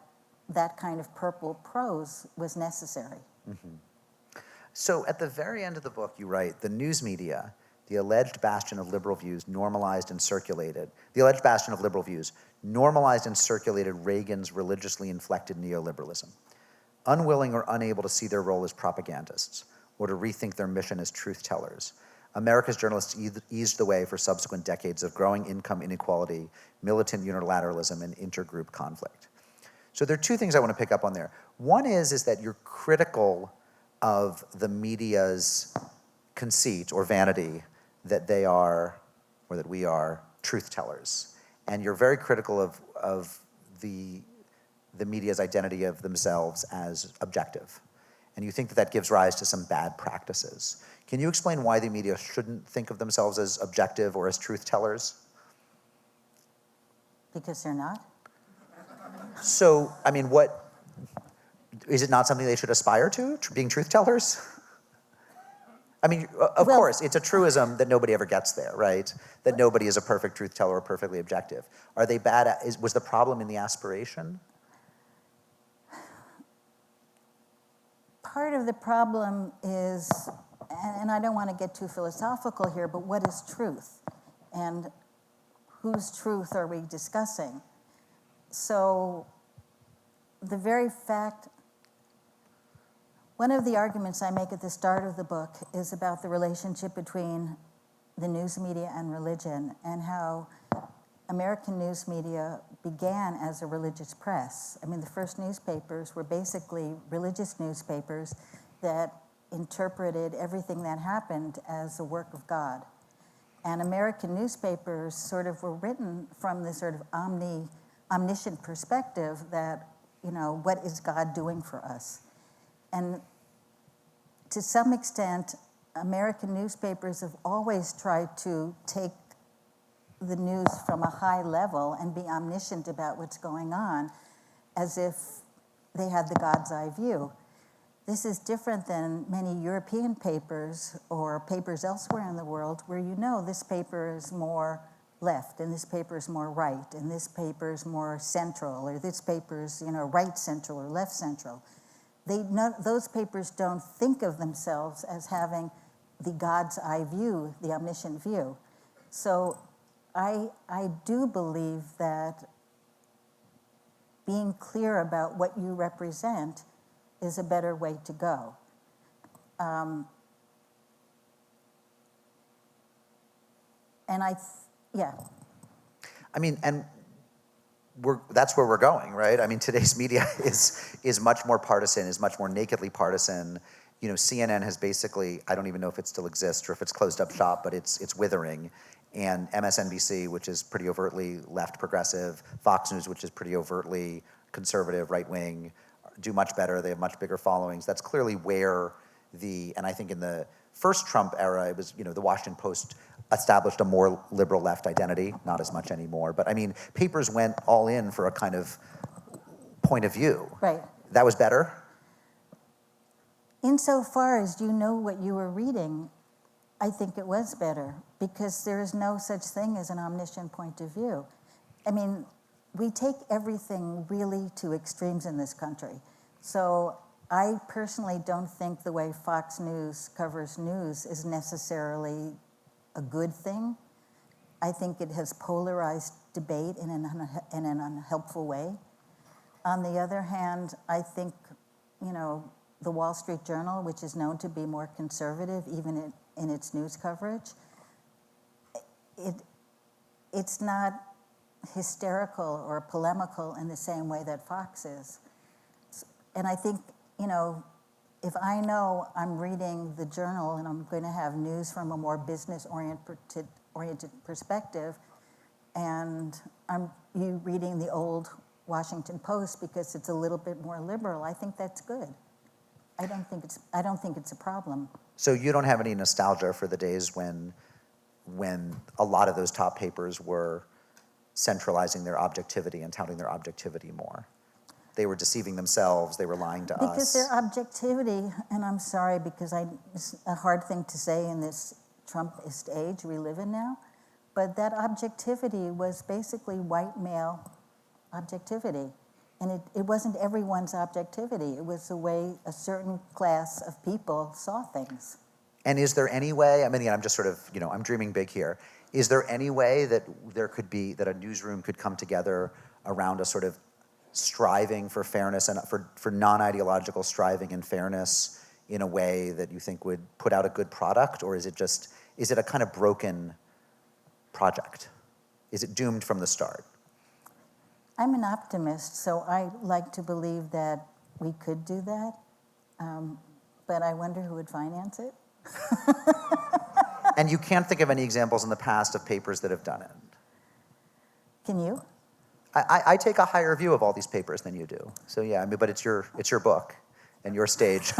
that kind of purple prose was necessary. Mm-hmm. So at the very end of the book, you write, the news media, the alleged bastion of liberal views, normalized and circulated Reagan's religiously inflected neoliberalism. Unwilling or unable to see their role as propagandists or to rethink their mission as truth tellers, America's journalists eased the way for subsequent decades of growing income inequality, militant unilateralism, and intergroup conflict. So there are two things I want to pick up on there. One is that you're critical of the media's conceit or vanity that they are, or that we are, truth tellers. And you're very critical of the media's identity of themselves as objective. And you think that that gives rise to some bad practices. Can you explain why the media shouldn't think of themselves as objective or as truth tellers? Because they're not? So, what, is it not something they should aspire to, being truth tellers? Of course, it's a truism that nobody ever gets there, right? That nobody is a perfect truth teller or perfectly objective. Are they bad at, was the problem in the aspiration? Part of the problem is, and I don't want to get too philosophical here, but what is truth? And whose truth are we discussing? So the very fact, one of the arguments I make at the start of the book is about the relationship between the news media and religion, and how American news media began as a religious press. The first newspapers were basically religious newspapers that interpreted everything that happened as the work of God. And American newspapers sort of were written from this sort of omniscient perspective that, what is God doing for us? And to some extent, American newspapers have always tried to take the news from a high level and be omniscient about what's going on as if they had the God's eye view. This is different than many European papers or papers elsewhere in the world where you know this paper is more left and this paper is more right and this paper is more central or this paper is right central or left central. Those papers don't think of themselves as having the God's eye view, the omniscient view. So I do believe that being clear about what you represent is a better way to go. Yeah. I mean, and that's where we're going, right? I mean, today's media is much more partisan, is much more nakedly partisan. CNN has basically, I don't even know if it still exists or if it's closed up shop, but it's withering. And MSNBC, which is pretty overtly left progressive, Fox News, which is pretty overtly conservative, right wing, do much better. They have much bigger followings. That's clearly where and I think in the first Trump era, it was, the Washington Post established a more liberal left identity, not as much anymore. But I mean, papers went all in for a kind of point of view. Right. That was better? Insofar as you know what you were reading, I think it was better because there is no such thing as an omniscient point of view. I mean, we take everything really to extremes in this country. So I personally don't think the way Fox News covers news is necessarily a good thing. I think it has polarized debate in an unhelpful way. On the other hand, I think, the Wall Street Journal, which is known to be more conservative even in its news coverage, it's not hysterical or polemical in the same way that Fox is. And I think, if I know I'm reading the Journal and I'm going to have news from a more business-oriented perspective, and you reading the old Washington Post because it's a little bit more liberal, I think that's good. I don't think it's a problem. So you don't have any nostalgia for the days when a lot of those top papers were centralizing their objectivity and touting their objectivity more? They were deceiving themselves, they were lying to us. Because their objectivity, and I'm sorry because it's a hard thing to say in this Trumpist age we live in now, but that objectivity was basically white male objectivity. And it wasn't everyone's objectivity. It was the way a certain class of people saw things. And is there any way, I mean, again, I'm just sort of, I'm dreaming big here. Is there any way that there could be, that a newsroom could come together around a sort of striving for fairness and for non-ideological striving and fairness in a way that you think would put out a good product? Or is it a kind of broken project? Is it doomed from the start? I'm an optimist, so I like to believe that we could do that, but I wonder who would finance it. And you can't think of any examples in the past of papers that have done it? Can you? I take a higher view of all these papers than you do. So yeah, but it's your book and your stage.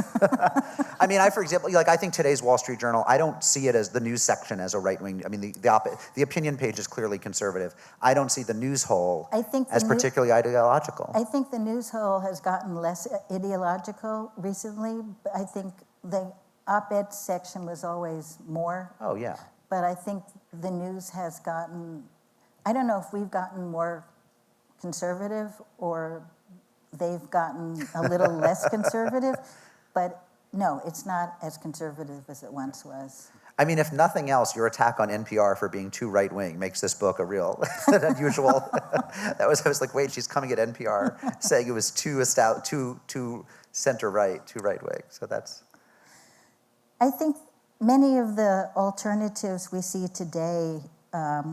I mean, for example, I think today's Wall Street Journal, I don't see it as the news section as a right-wing. I mean, the opinion page is clearly conservative. I don't see the news hole as particularly ideological. I think the news hole has gotten less ideological recently. I think the op-ed section was always more. Oh, yeah. But I think the news has gotten, I don't know if we've gotten more conservative or they've gotten a little less conservative, but no, it's not as conservative as it once was. I mean, if nothing else, your attack on NPR for being too right-wing makes this book a real unusual. I was like, wait, she's coming at NPR saying it was too center-right, too right-wing. So that's... I think many of the alternatives we see today, I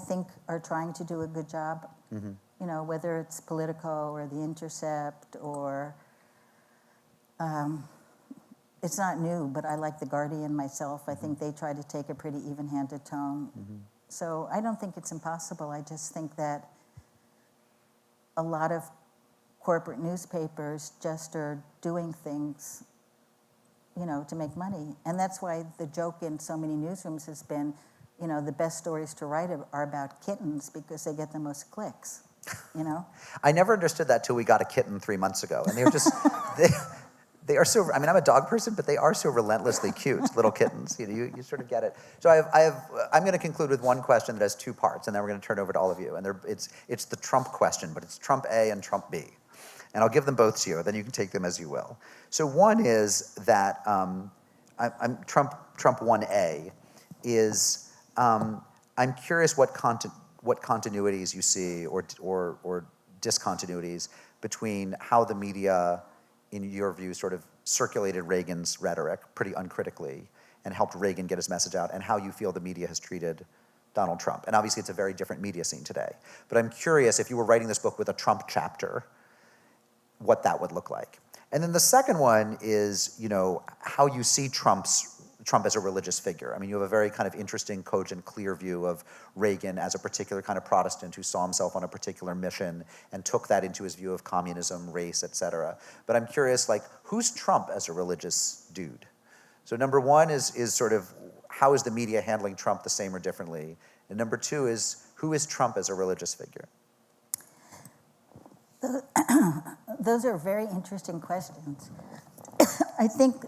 think are trying to do a good job. Mm-hmm. Whether it's Politico or The Intercept or, it's not new, but I like The Guardian myself. I think they try to take a pretty even-handed tone. Mm-hmm. So I don't think it's impossible. I just think that a lot of corporate newspapers just are doing things, to make money. And that's why the joke in so many newsrooms has been, the best stories to write are about kittens because they get the most clicks, I never understood that till we got a kitten 3 months ago, and they were just they are so. I mean, I'm a dog person, but they are so relentlessly cute, little kittens. You sort of get it. So I'm going to conclude with one question that has two parts, and then we're going to turn it over to all of you. And it's the Trump question, but it's Trump A and Trump B, and I'll give them both to you. Then you can take them as you will. So one is that Trump 1A is I'm curious what continuities you see or discontinuities between how the media, in your view, sort of circulated Reagan's rhetoric pretty uncritically and helped Reagan get his message out, and how you feel the media has treated Donald Trump. And obviously it's a very different media scene today. But I'm curious, if you were writing this book with a Trump chapter, what that would look like. And then the second one is, how you see Trump as a religious figure. I mean, you have a very kind of interesting, cogent, clear view of Reagan as a particular kind of Protestant who saw himself on a particular mission and took that into his view of communism, race, et cetera. But I'm curious, who's Trump as a religious dude? So number one is sort of, how is the media handling Trump the same or differently? And number two is, who is Trump as a religious figure? Those are very interesting questions. I think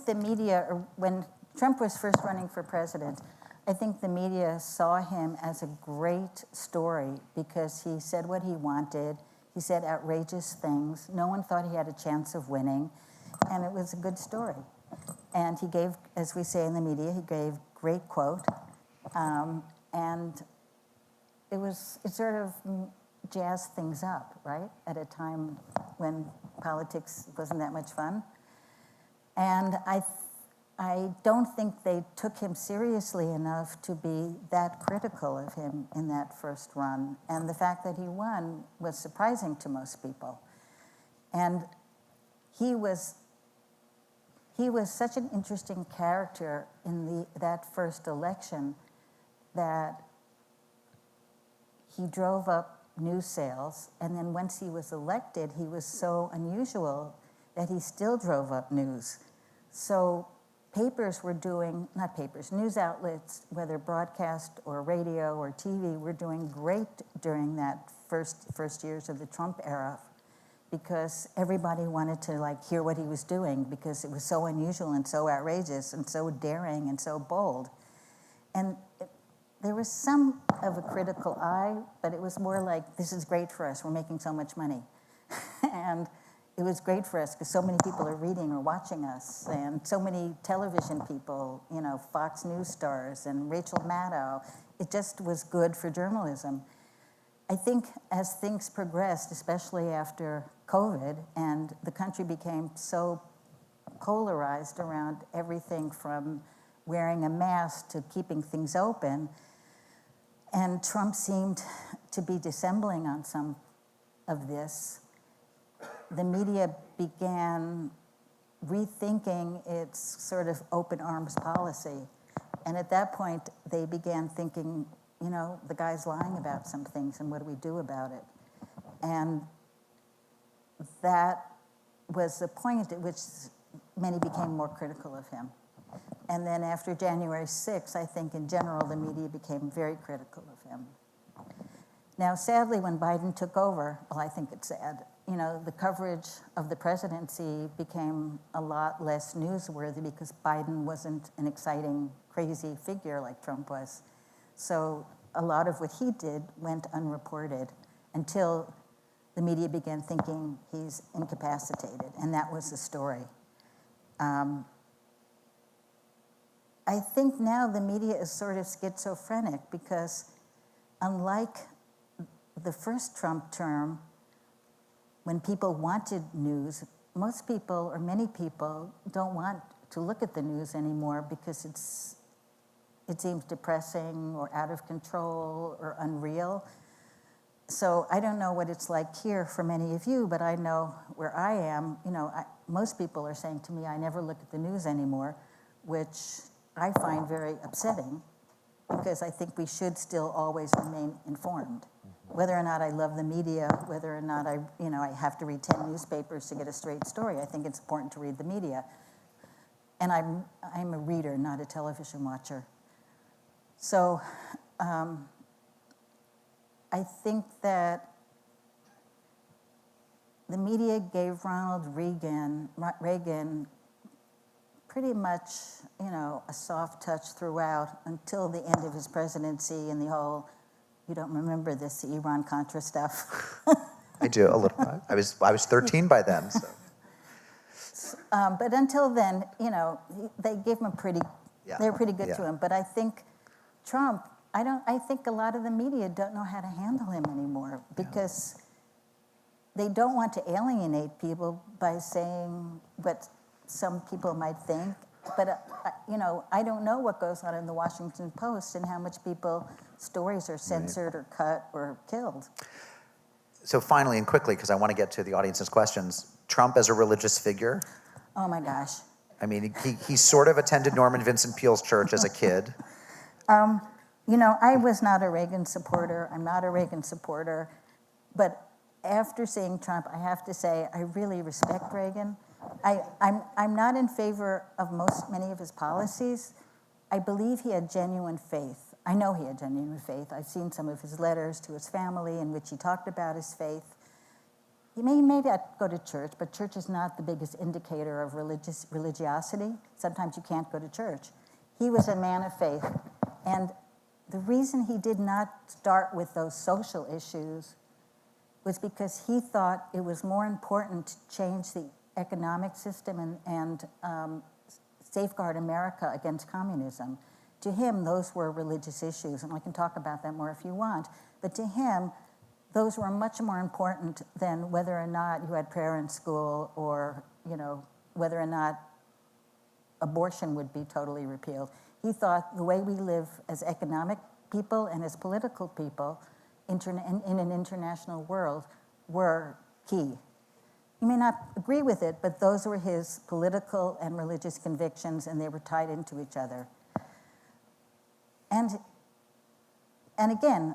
the media, when Trump was first running for president, I think the media saw him as a great story because he said what he wanted. He said outrageous things. No one thought he had a chance of winning, and it was a good story. And he gave, as we say in the media, he gave great quote, and it sort of jazzed things up, right? At a time when politics wasn't that much fun. And I don't think they took him seriously enough to be that critical of him in that first run. And the fact that he won was surprising to most people. And he was such an interesting character in that first election that he drove up news sales, and then once he was elected, he was so unusual that he still drove up news. So news outlets, whether broadcast or radio or TV, were doing great during that first years of the Trump era because everybody wanted to hear what he was doing because it was so unusual and so outrageous and so daring and so bold. And there was some of a critical eye, but it was more like, this is great for us, we're making so much money. And it was great for us because so many people are reading or watching us, and so many television people, Fox News stars and Rachel Maddow. It just was good for journalism. I think as things progressed, especially after COVID, and the country became so polarized around everything from wearing a mask to keeping things open, and Trump seemed to be dissembling on some of this, the media began rethinking its sort of open arms policy. And at that point, they began thinking, the guy's lying about some things, and what do we do about it? And that was the point at which many became more critical of him. And then after January 6th, I think in general, the media became very critical of him. Now, sadly, when Biden took over, well, I think it's sad, the coverage of the presidency became a lot less newsworthy because Biden wasn't an exciting, crazy figure like Trump was. So a lot of what he did went unreported until the media began thinking he's incapacitated, and that was the story. I think now the media is sort of schizophrenic because unlike the first Trump term, when people wanted news, most people or many people don't want to look at the news anymore because it seems depressing or out of control or unreal. So I don't know what it's like here for many of you, but I know where I am, most people are saying to me, I never look at the news anymore, which I find very upsetting because I think we should still always remain informed. Whether or not I love the media, whether or not I have to read 10 newspapers to get a straight story, I think it's important to read the media. And I'm a reader, not a television watcher. So I think that the media gave Ronald Reagan pretty much, a soft touch throughout until the end of his presidency and the whole, you don't remember this, the Iran-Contra stuff. I do, a little. I was 13 by then, so. But until then, they gave him they were pretty good to him. But I think Trump, I think a lot of the media don't know how to handle him anymore because they don't want to alienate people by saying what some people might think. But, I don't know what goes on in the Washington Post and how much stories are censored or cut or killed. So finally and quickly, because I want to get to the audience's questions, Trump as a religious figure? Oh my gosh. I mean, he sort of attended Norman Vincent Peale's church as a kid. I was not a Reagan supporter. I'm not a Reagan supporter. But after seeing Trump, I have to say I really respect Reagan. I'm not in favor of many of his policies. I believe he had genuine faith. I know he had genuine faith. I've seen some of his letters to his family in which he talked about his faith. He may not go to church, but church is not the biggest indicator of religiosity. Sometimes you can't go to church. He was a man of faith. And the reason he did not start with those social issues was because he thought it was more important to change the economic system and safeguard America against communism. To him, those were religious issues, and I can talk about that more if you want. But to him, those were much more important than whether or not you had prayer in school or, whether or not abortion would be totally repealed. He thought the way we live as economic people and as political people in an international world were key. You may not agree with it, but those were his political and religious convictions, and they were tied into each other. And again,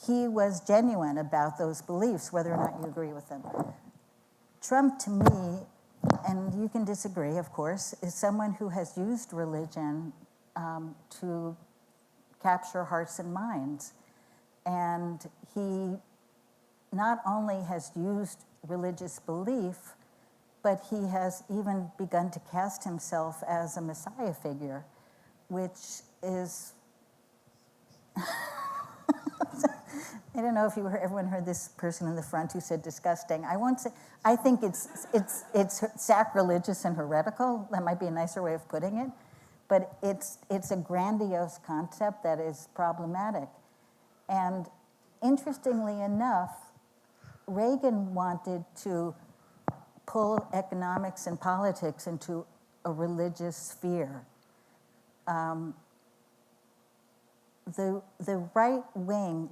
he was genuine about those beliefs, whether or not you agree with them. Trump, to me, and you can disagree, of course, is someone who has used religion to capture hearts and minds. And he not only has used religious belief, but he has even begun to cast himself as a Messiah figure, which is... I don't know if everyone heard this person in the front who said disgusting. I won't say. I think it's sacrilegious and heretical. That might be a nicer way of putting it, but it's a grandiose concept that is problematic. And interestingly enough, Reagan wanted to pull economics and politics into a religious sphere. The right-wing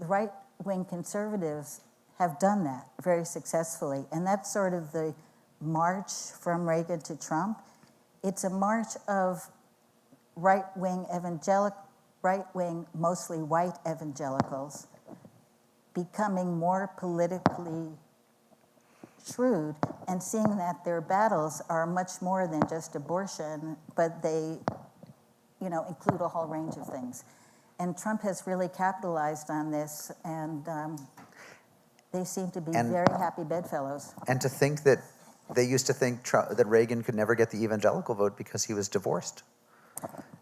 conservatives have done that very successfully, and that's sort of the march from Reagan to Trump. It's a march of right-wing, mostly white evangelicals becoming more politically shrewd and seeing that their battles are much more than just abortion, but they, include a whole range of things. And Trump has really capitalized on this, and they seem to be very happy bedfellows. And to think that they used to think that Reagan could never get the evangelical vote because he was divorced.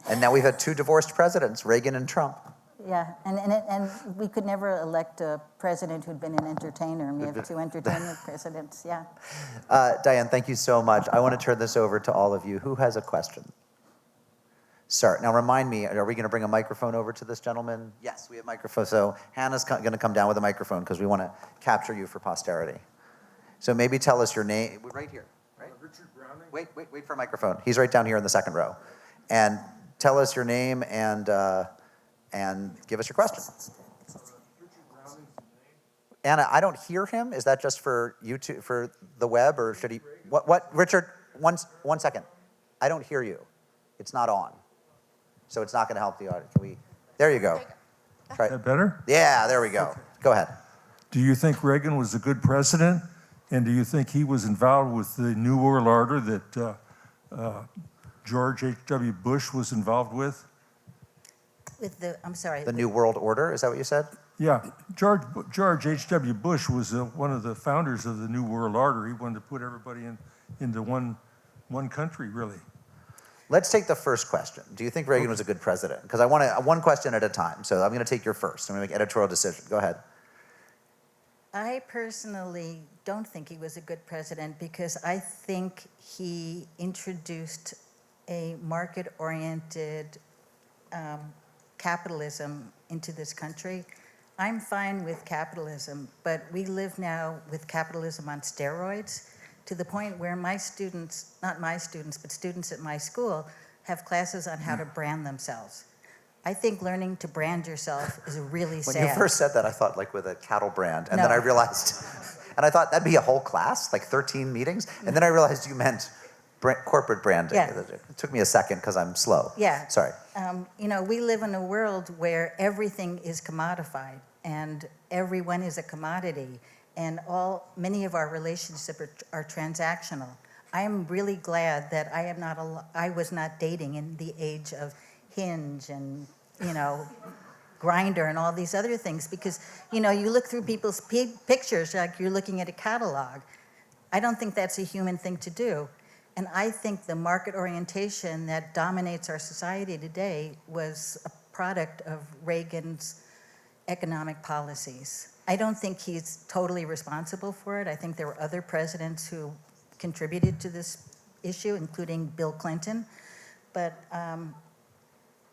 And now we've had two divorced presidents, Reagan and Trump. Yeah, and we could never elect a president who'd been an entertainer, and we have two entertainment presidents, yeah. Diane, thank you so much. I want to turn this over to all of you. Who has a question? Sir, now remind me, are we going to bring a microphone over to this gentleman? Yes, we have microphones. So Hannah's going to come down with a microphone because we want to capture you for posterity. So maybe tell us your name. Right here, right? Richard Browning. Wait for a microphone. He's right down here in the second row. And tell us your name and give us your question. Richard Browning's the name. Anna, I don't hear him. Is that just for YouTube, for the web, or should he? What? Richard, one second. I don't hear you. It's not on. So it's not going to help the audience. There you go. Try. Is that better? Yeah, there we go. Okay. Go ahead. Do you think Reagan was a good president? And do you think he was involved with the New World Order that George H.W. Bush was involved with? I'm sorry. The New World Order, is that what you said? Yeah, George H.W. Bush was one of the founders of the New World Order. He wanted to put everybody into one country, really. Let's take the first question. Do you think Reagan was a good president? Because I want to, one question at a time. So I'm going to take your first. I'm going to make editorial decision. Go ahead. I personally don't think he was a good president because I think he introduced a market-oriented capitalism into this country. I'm fine with capitalism, but we live now with capitalism on steroids to the point where my students, not my students, but students at my school, have classes on how to brand themselves. I think learning to brand yourself is really sad. When you first said that, I thought like with a cattle brand, and No. then I realized, and I thought that'd be a whole class, like 13 meetings, and then I realized you meant corporate branding. Yeah. It took me a second because I'm slow. Yeah. Sorry. You know, we live in a world where everything is commodified and everyone is a commodity, and many of our relationships are transactional. I am really glad that I was not dating in the age of Hinge and, you know, Grindr and all these other things, because, you know, you look through people's pictures like you're looking at a catalog. I don't think that's a human thing to do. And I think the market orientation that dominates our society today was a product of Reagan's economic policies. I don't think he's totally responsible for it. I think there were other presidents who contributed to this issue, including Bill Clinton. But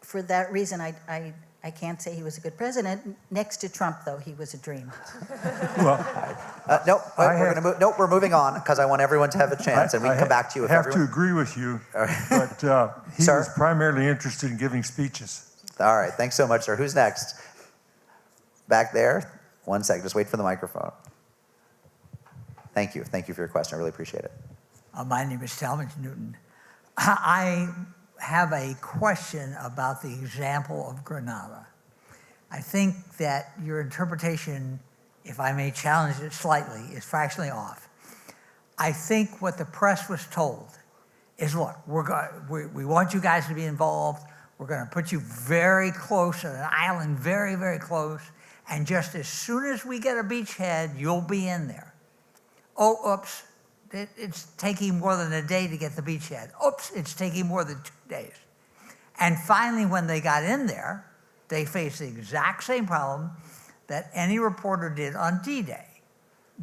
for that reason, I can't say he was a good president. Next to Trump, though, he was a dream. Well, Nope, we're moving on because I want everyone to have a chance, and we can come back to you. I have to agree with you, but he Sir? was primarily interested in giving speeches. All right, thanks so much, sir. Who's next? Back there. 1 second, just wait for the microphone. Thank you for your question. I really appreciate it. My name is Talmadge Newton. I have a question about the example of Grenada. I think that your interpretation, if I may challenge it slightly, is fractionally off. I think what the press was told is, look, we want you guys to be involved. We're going to put you very close on an island, very, very close. And just as soon as we get a beachhead, you'll be in there. Oh, oops, it's taking more than a day to get the beachhead. Oops, it's taking more than 2 days. And finally, when they got in there, they faced the exact same problem that any reporter did on D-Day.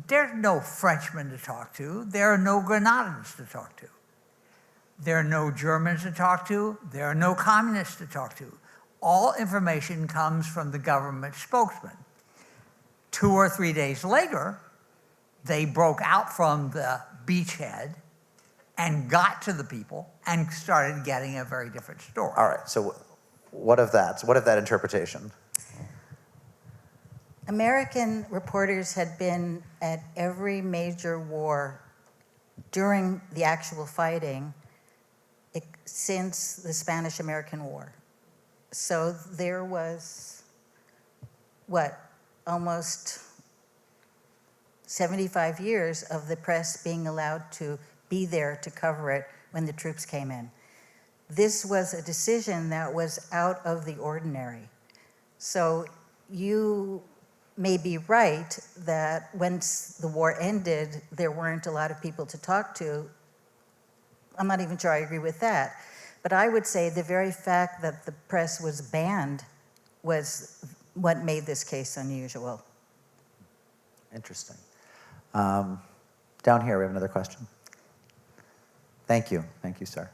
There's no Frenchmen to talk to. There are no Grenadans to talk to. There are no Germans to talk to. There are no communists to talk to. All information comes from the government spokesman. 2 or 3 days later, they broke out from the beachhead and got to the people and started getting a very different story. All right, so what of that? What of that interpretation? American reporters had been at every major war during the actual fighting since the Spanish-American War. So there was, almost 75 years of the press being allowed to be there to cover it when the troops came in. This was a decision that was out of the ordinary. So you may be right that once the war ended, there weren't a lot of people to talk to. I'm not even sure I agree with that. But I would say the very fact that the press was banned was what made this case unusual. Interesting. Down here, we have another question. Thank you, sir.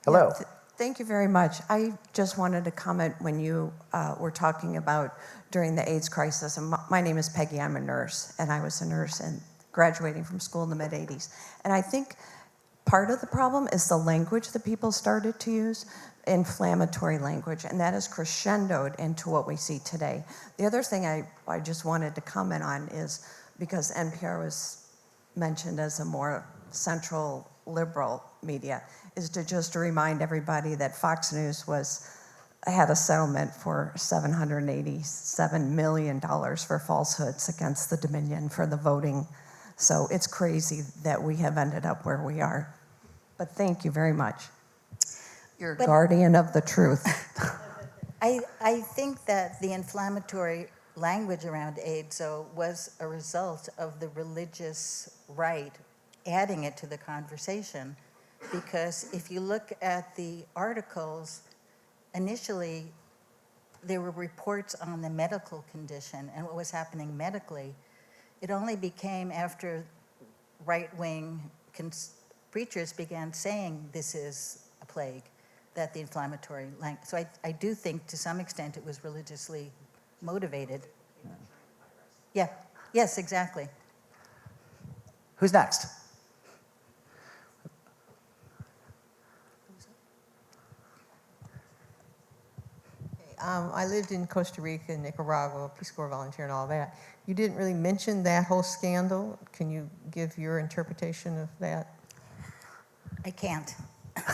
Hello. Yeah, thank you very much. I just wanted to comment when you were talking about during the AIDS crisis. And my name is Peggy. I'm a nurse, and I was a nurse and graduating from school in the mid-'80s. And I think part of the problem is the language that people started to use, inflammatory language, and that has crescendoed into what we see today. The other thing I just wanted to comment on is, because NPR was mentioned as a more central liberal media, is to just remind everybody that Fox News had a settlement for $787 million for falsehoods against the Dominion for the voting. So it's crazy that we have ended up where we are. But thank you very much. You're But- guardian of the truth. I think that the inflammatory language around AIDS, though, was a result of the religious right adding it to the conversation. Because if you look at the articles, initially there were reports on the medical condition and what was happening medically. It only became after right-wing preachers began saying this is a plague that the inflammatory language. So I do think to some extent it was religiously motivated. Yeah, yes, exactly. Who's next? I lived in Costa Rica, Nicaragua, Peace Corps volunteer and all that. You didn't really mention that whole scandal. Can you give your interpretation of that? I can't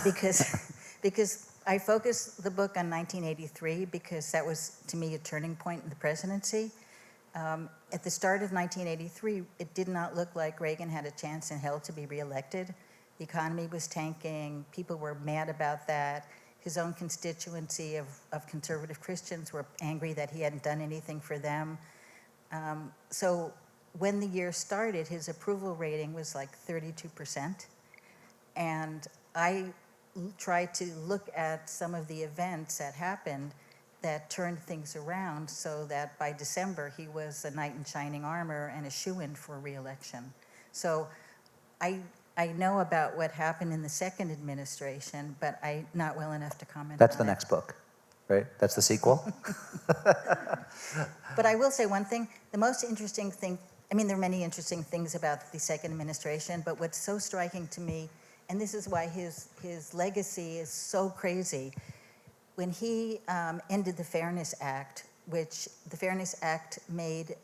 because I focused the book on 1983 because that was, to me, a turning point in the presidency. At the start of 1983, it did not look like Reagan had a chance in hell to be reelected. The economy was tanking. People were mad about that. His own constituency of conservative Christians were angry that he hadn't done anything for them. So when the year started, his approval rating was like 32%. And I tried to look at some of the events that happened that turned things around so that by December he was a knight in shining armor and a shoo-in for re-election. So I know about what happened in the second administration, but I'm not well enough to comment That's on the it. next book, right? That's the sequel? But I will say one thing, the most interesting thing, I mean, there are many interesting things about the second administration, but what's so striking to me, and this is why his legacy is so crazy, when he ended the Fairness Act, which the Fairness Act made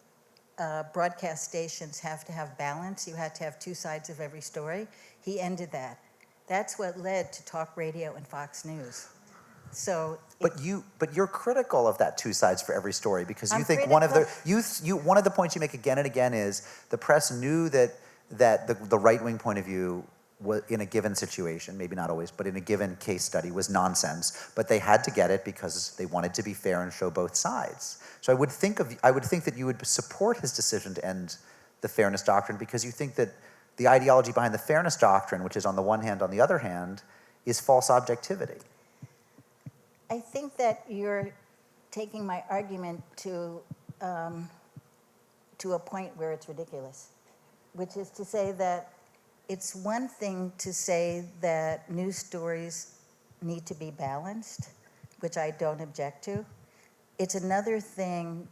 broadcast stations have to have balance. You had to have two sides of every story. He ended that. That's what led to talk radio and Fox News. So, But you're critical of that two sides for every story because you I'm think one of the critical. one of the points you make again and again is the press knew that the right-wing point of view was in a given situation, maybe not always, but in a given case study was nonsense, but they had to get it because they wanted to be fair and show both sides. So I would think that you would support his decision to end the fairness doctrine because you think that the ideology behind the fairness doctrine, which is on the one hand, on the other hand, is false objectivity. I think that you're taking my argument to a point where it's ridiculous, which is to say that it's one thing to say that news stories need to be balanced, which I don't object to. It's another thing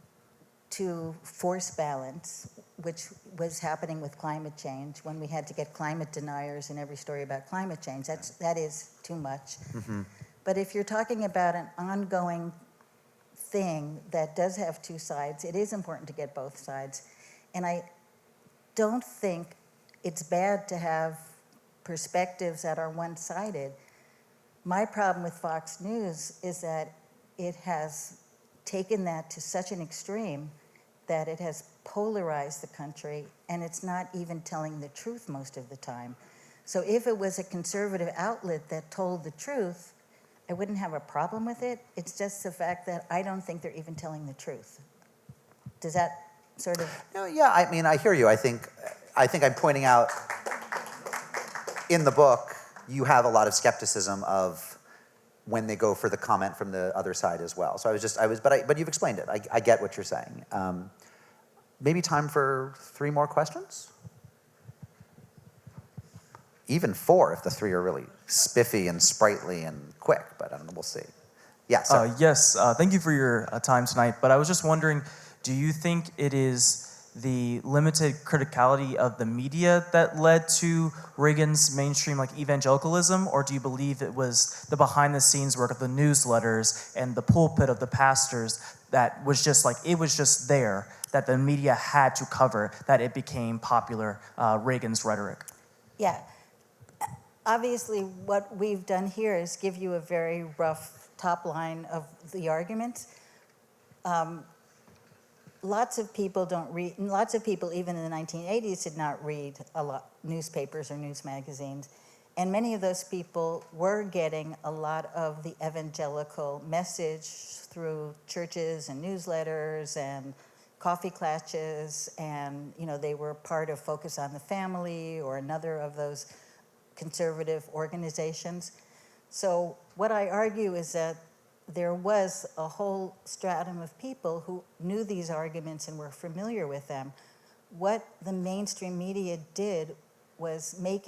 to force balance, which was happening with climate change when we had to get climate deniers in every story about climate change. That is too much. Mm-hmm. But if you're talking about an ongoing thing that does have two sides, it is important to get both sides. And I don't think it's bad to have perspectives that are one-sided. My problem with Fox News is that it has taken that to such an extreme that it has polarized the country, and it's not even telling the truth most of the time. So if it was a conservative outlet that told the truth, I wouldn't have a problem with it. It's just the fact that I don't think they're even telling the truth. Does that sort of... No, yeah, I mean, I hear you. I think I'm pointing out in the book, you have a lot of skepticism of when they go for the comment from the other side as well. So but you've explained it. I get what you're saying. Maybe time for 3 more questions? Even 4 if the 3 are really spiffy and sprightly and quick, but I don't know, we'll see. Yeah, so. Yes, thank you for your time tonight, but I was just wondering, do you think it is the limited criticality of the media that led to Reagan's mainstream like evangelicalism, or do you believe it was the behind the scenes work of the newsletters and the pulpit of the pastors that was just like, it was just there, that the media had to cover, that it became popular, Reagan's rhetoric? Yeah. Obviously, what we've done here is give you a very rough top line of the argument. Lots of people don't read, and lots of people even in the 1980s did not read a lot newspapers or news magazines. And many of those people were getting a lot of the evangelical message through churches and newsletters and coffee clutches, and they were part of Focus on the Family or another of those conservative organizations. So what I argue is that there was a whole stratum of people who knew these arguments and were familiar with them. What the mainstream media did was make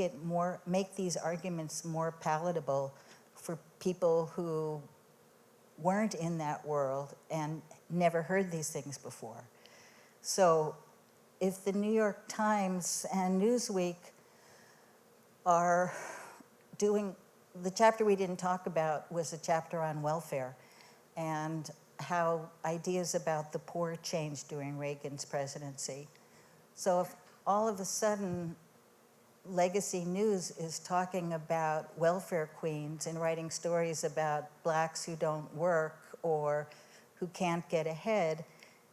these arguments more palatable for people who weren't in that world and never heard these things before. So if the New York Times and Newsweek are doing, the chapter we didn't talk about was a chapter on welfare and how ideas about the poor changed during Reagan's presidency. So if all of a sudden Legacy News is talking about welfare queens and writing stories about blacks who don't work or who can't get ahead,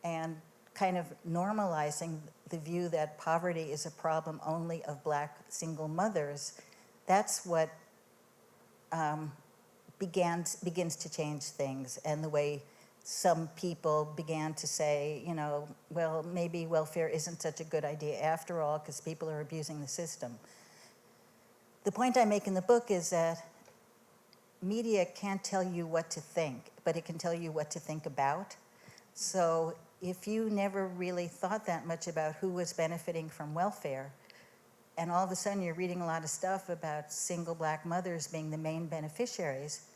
and kind of normalizing the view that poverty is a problem only of black single mothers, that's what begins to change things, and the way some people began to say, well, maybe welfare isn't such a good idea after all because people are abusing the system. The point I make in the book is that media can't tell you what to think, but it can tell you what to think about. So if you never really thought that much about who was benefiting from welfare, and all of a sudden you're reading a lot of stuff about single black mothers being the main beneficiaries,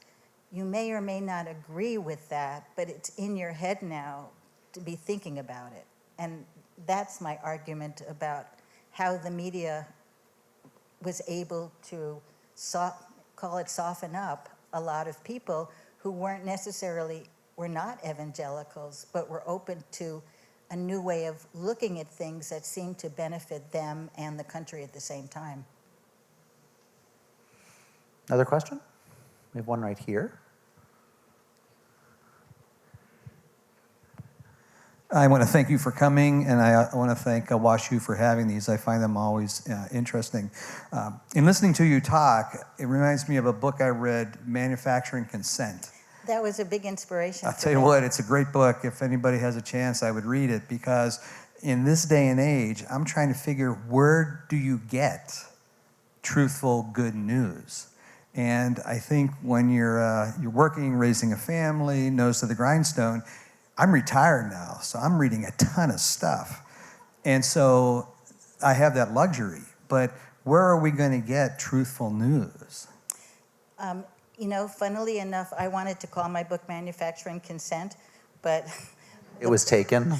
you may or may not agree with that, but it's in your head now to be thinking about it. And that's my argument about how the media was able to soften up a lot of people who were not evangelicals, but were open to a new way of looking at things that seemed to benefit them and the country at the same time. Another question? We have one right here. I want to thank you for coming, and I want to thank WashU for having these. I find them always interesting. In listening to you talk, it reminds me of a book I read, Manufacturing Consent. That was a big inspiration. I'll tell you what, it's a great book. If anybody has a chance, I would read it, because in this day and age, I'm trying to figure, where do you get truthful, good news? And I think when you're working, raising a family, nose to the grindstone, I'm retired now, so I'm reading a ton of stuff. And so I have that luxury. But where are we going to get truthful news? Funnily enough, I wanted to call my book Manufacturing Consent, but... It was taken.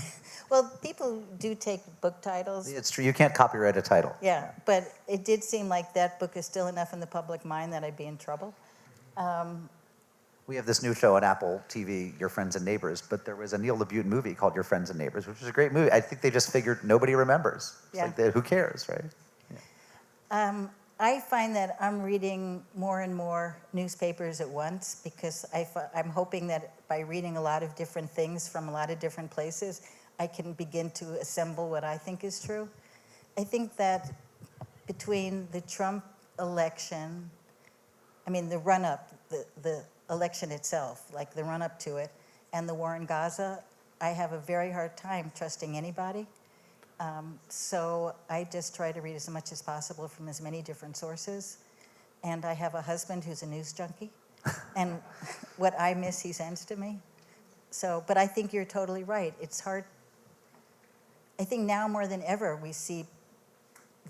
Well, people do take book titles. It's true. You can't copyright a title. Yeah, but it did seem like that book is still enough in the public mind that I'd be in trouble. We have this new show on Apple TV, Your Friends and Neighbors, but there was a Neil LaBute movie called Your Friends and Neighbors, which was a great movie. I think they just figured nobody remembers. It's Yeah. like, who cares, right? Yeah. I find that I'm reading more and more newspapers at once because I'm hoping that by reading a lot of different things from a lot of different places, I can begin to assemble what I think is true. I think that between the Trump election, the run-up, the election itself, like the run-up to it, and the war in Gaza, I have a very hard time trusting anybody. So I just try to read as much as possible from as many different sources. And I have a husband who's a news junkie. And what I miss, he sends to me. But I think you're totally right. It's hard. I think now more than ever, we see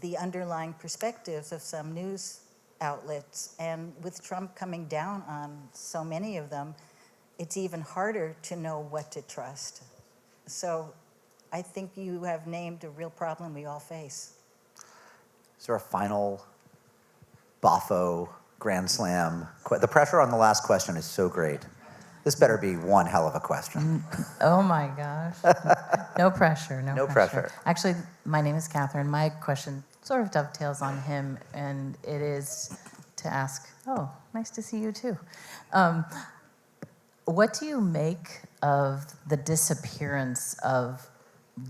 the underlying perspectives of some news outlets. And with Trump coming down on so many of them, it's even harder to know what to trust. So I think you have named a real problem we all face. Is there a final Boffo Grand Slam? The pressure on the last question is so great. This better be one hell of a question. Oh my gosh. No pressure, no pressure. Actually, my name is Catherine. My question sort of dovetails on him, and it is to ask, oh, nice to see you too. What do you make of the disappearance of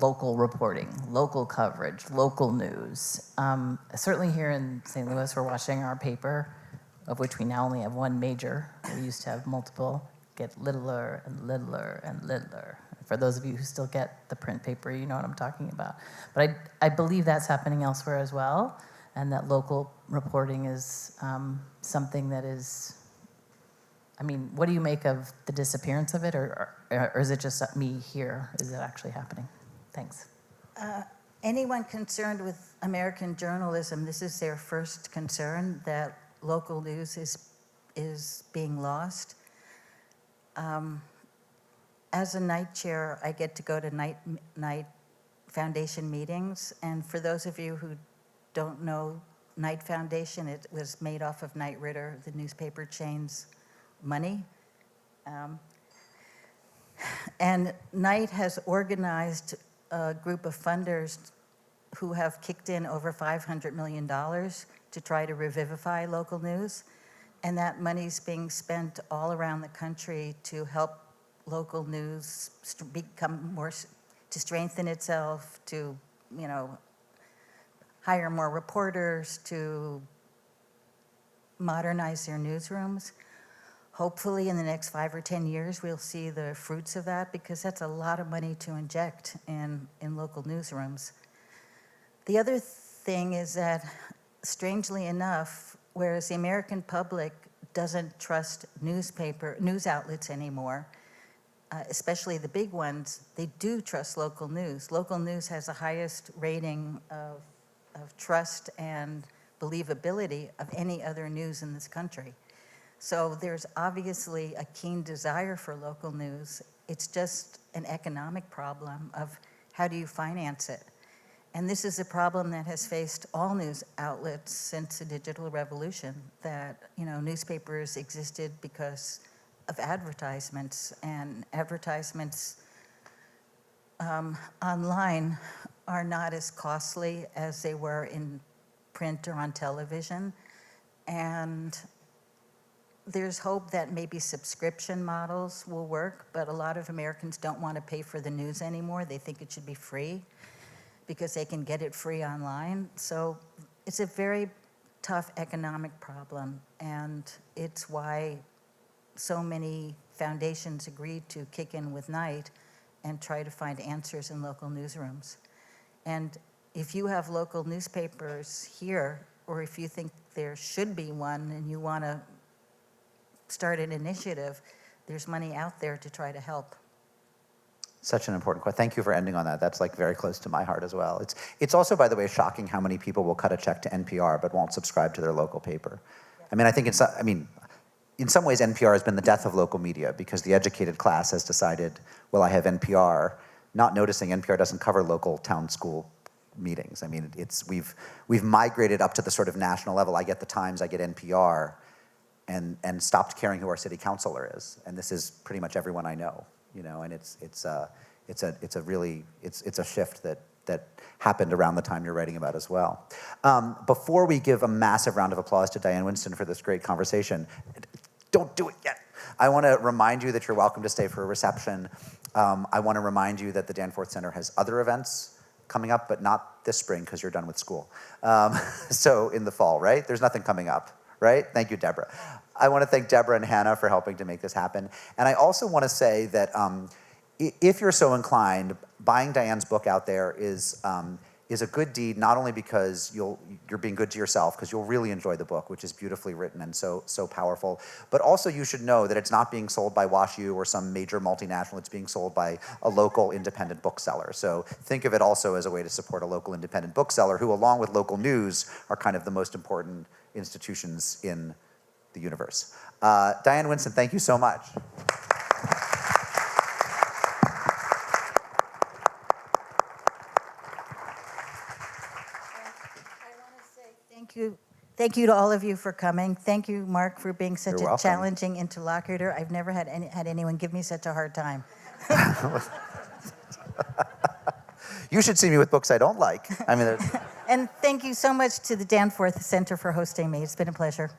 local reporting, local coverage, local news. Certainly here in St. Louis, we're watching our paper, of which we now only have one major. We used to have multiple, get littler and littler and littler. For those of you who still get the print paper, you know what I'm talking about. But I believe that's happening elsewhere as well, and that local reporting is something that is, I mean, what do you make of the disappearance of it, or is it just me here? Is it actually happening? Thanks. Anyone concerned with American journalism, this is their first concern, that local news is being lost. As a night chair, I get to go to night foundation meetings, and for those of you who don't know Knight Foundation, it was made off of Knight Ridder, the newspaper chain's money. And Knight has organized a group of funders who have kicked in over $500 million to try to revivify local news. And that money's being spent all around the country to help local news become more, to strengthen itself, to, you know, hire more reporters, to modernize their newsrooms. Hopefully in the next 5 or 10 years, we'll see the fruits of that, because that's a lot of money to inject in local newsrooms. The other thing is that, strangely enough, whereas the American public doesn't trust news outlets anymore, especially the big ones, they do trust local news. Local news has the highest rating of trust and believability of any other news in this country. So there's obviously a keen desire for local news. It's just an economic problem of how do you finance it? And this is a problem that has faced all news outlets since the digital revolution, that, you know, newspapers existed because of advertisements, and advertisements online are not as costly as they were in print or on television. And there's hope that maybe subscription models will work, but a lot of Americans don't want to pay for the news anymore. They think it should be free because they can get it free online. So it's a very tough economic problem, and it's why so many foundations agreed to kick in with Knight and try to find answers in local newsrooms. And if you have local newspapers here, or if you think there should be one and you want to start an initiative, there's money out there to try to help. Such an important question. Thank you for ending on that. That's like very close to my heart as well. It's also, by the way, shocking how many people will cut a check to NPR but won't subscribe to their local paper. Yeah. I mean, in some ways, NPR has been the death of local media, because the educated class has decided, well, I have NPR, not noticing NPR doesn't cover local town school meetings. I mean, we've migrated up to the sort of national level. I get the Times, I get NPR, and stopped caring who our city councilor is. And this is pretty much everyone I know, you know. And it's a shift that happened around the time you're writing about as well. Before we give a massive round of applause to Diane Winston for this great conversation, don't do it yet. I want to remind you that you're welcome to stay for a reception. I want to remind you that the Danforth Center has other events coming up, but not this spring because you're done with school. So in the fall, right? There's nothing coming up, right? Thank you, Deborah. I want to thank Deborah and Hannah for helping to make this happen. And I also want to say that if you're so inclined, buying Diane's book out there is a good deed, not only because you're being good to yourself, because you'll really enjoy the book, which is beautifully written and so powerful, but also you should know that it's not being sold by WashU or some major multinational. It's being sold by a local independent bookseller. So think of it also as a way to support a local independent bookseller who, along with local news, are kind of the most important institutions in the universe. Diane Winston, thank you so much. Thank you to all of you for coming. Thank you, Mark, for being such You're a welcome. challenging interlocutor. I've never had anyone give me such a hard time. You should see me with books I don't like. I mean, And thank you so much to the Danforth Center for hosting me. It's been a pleasure.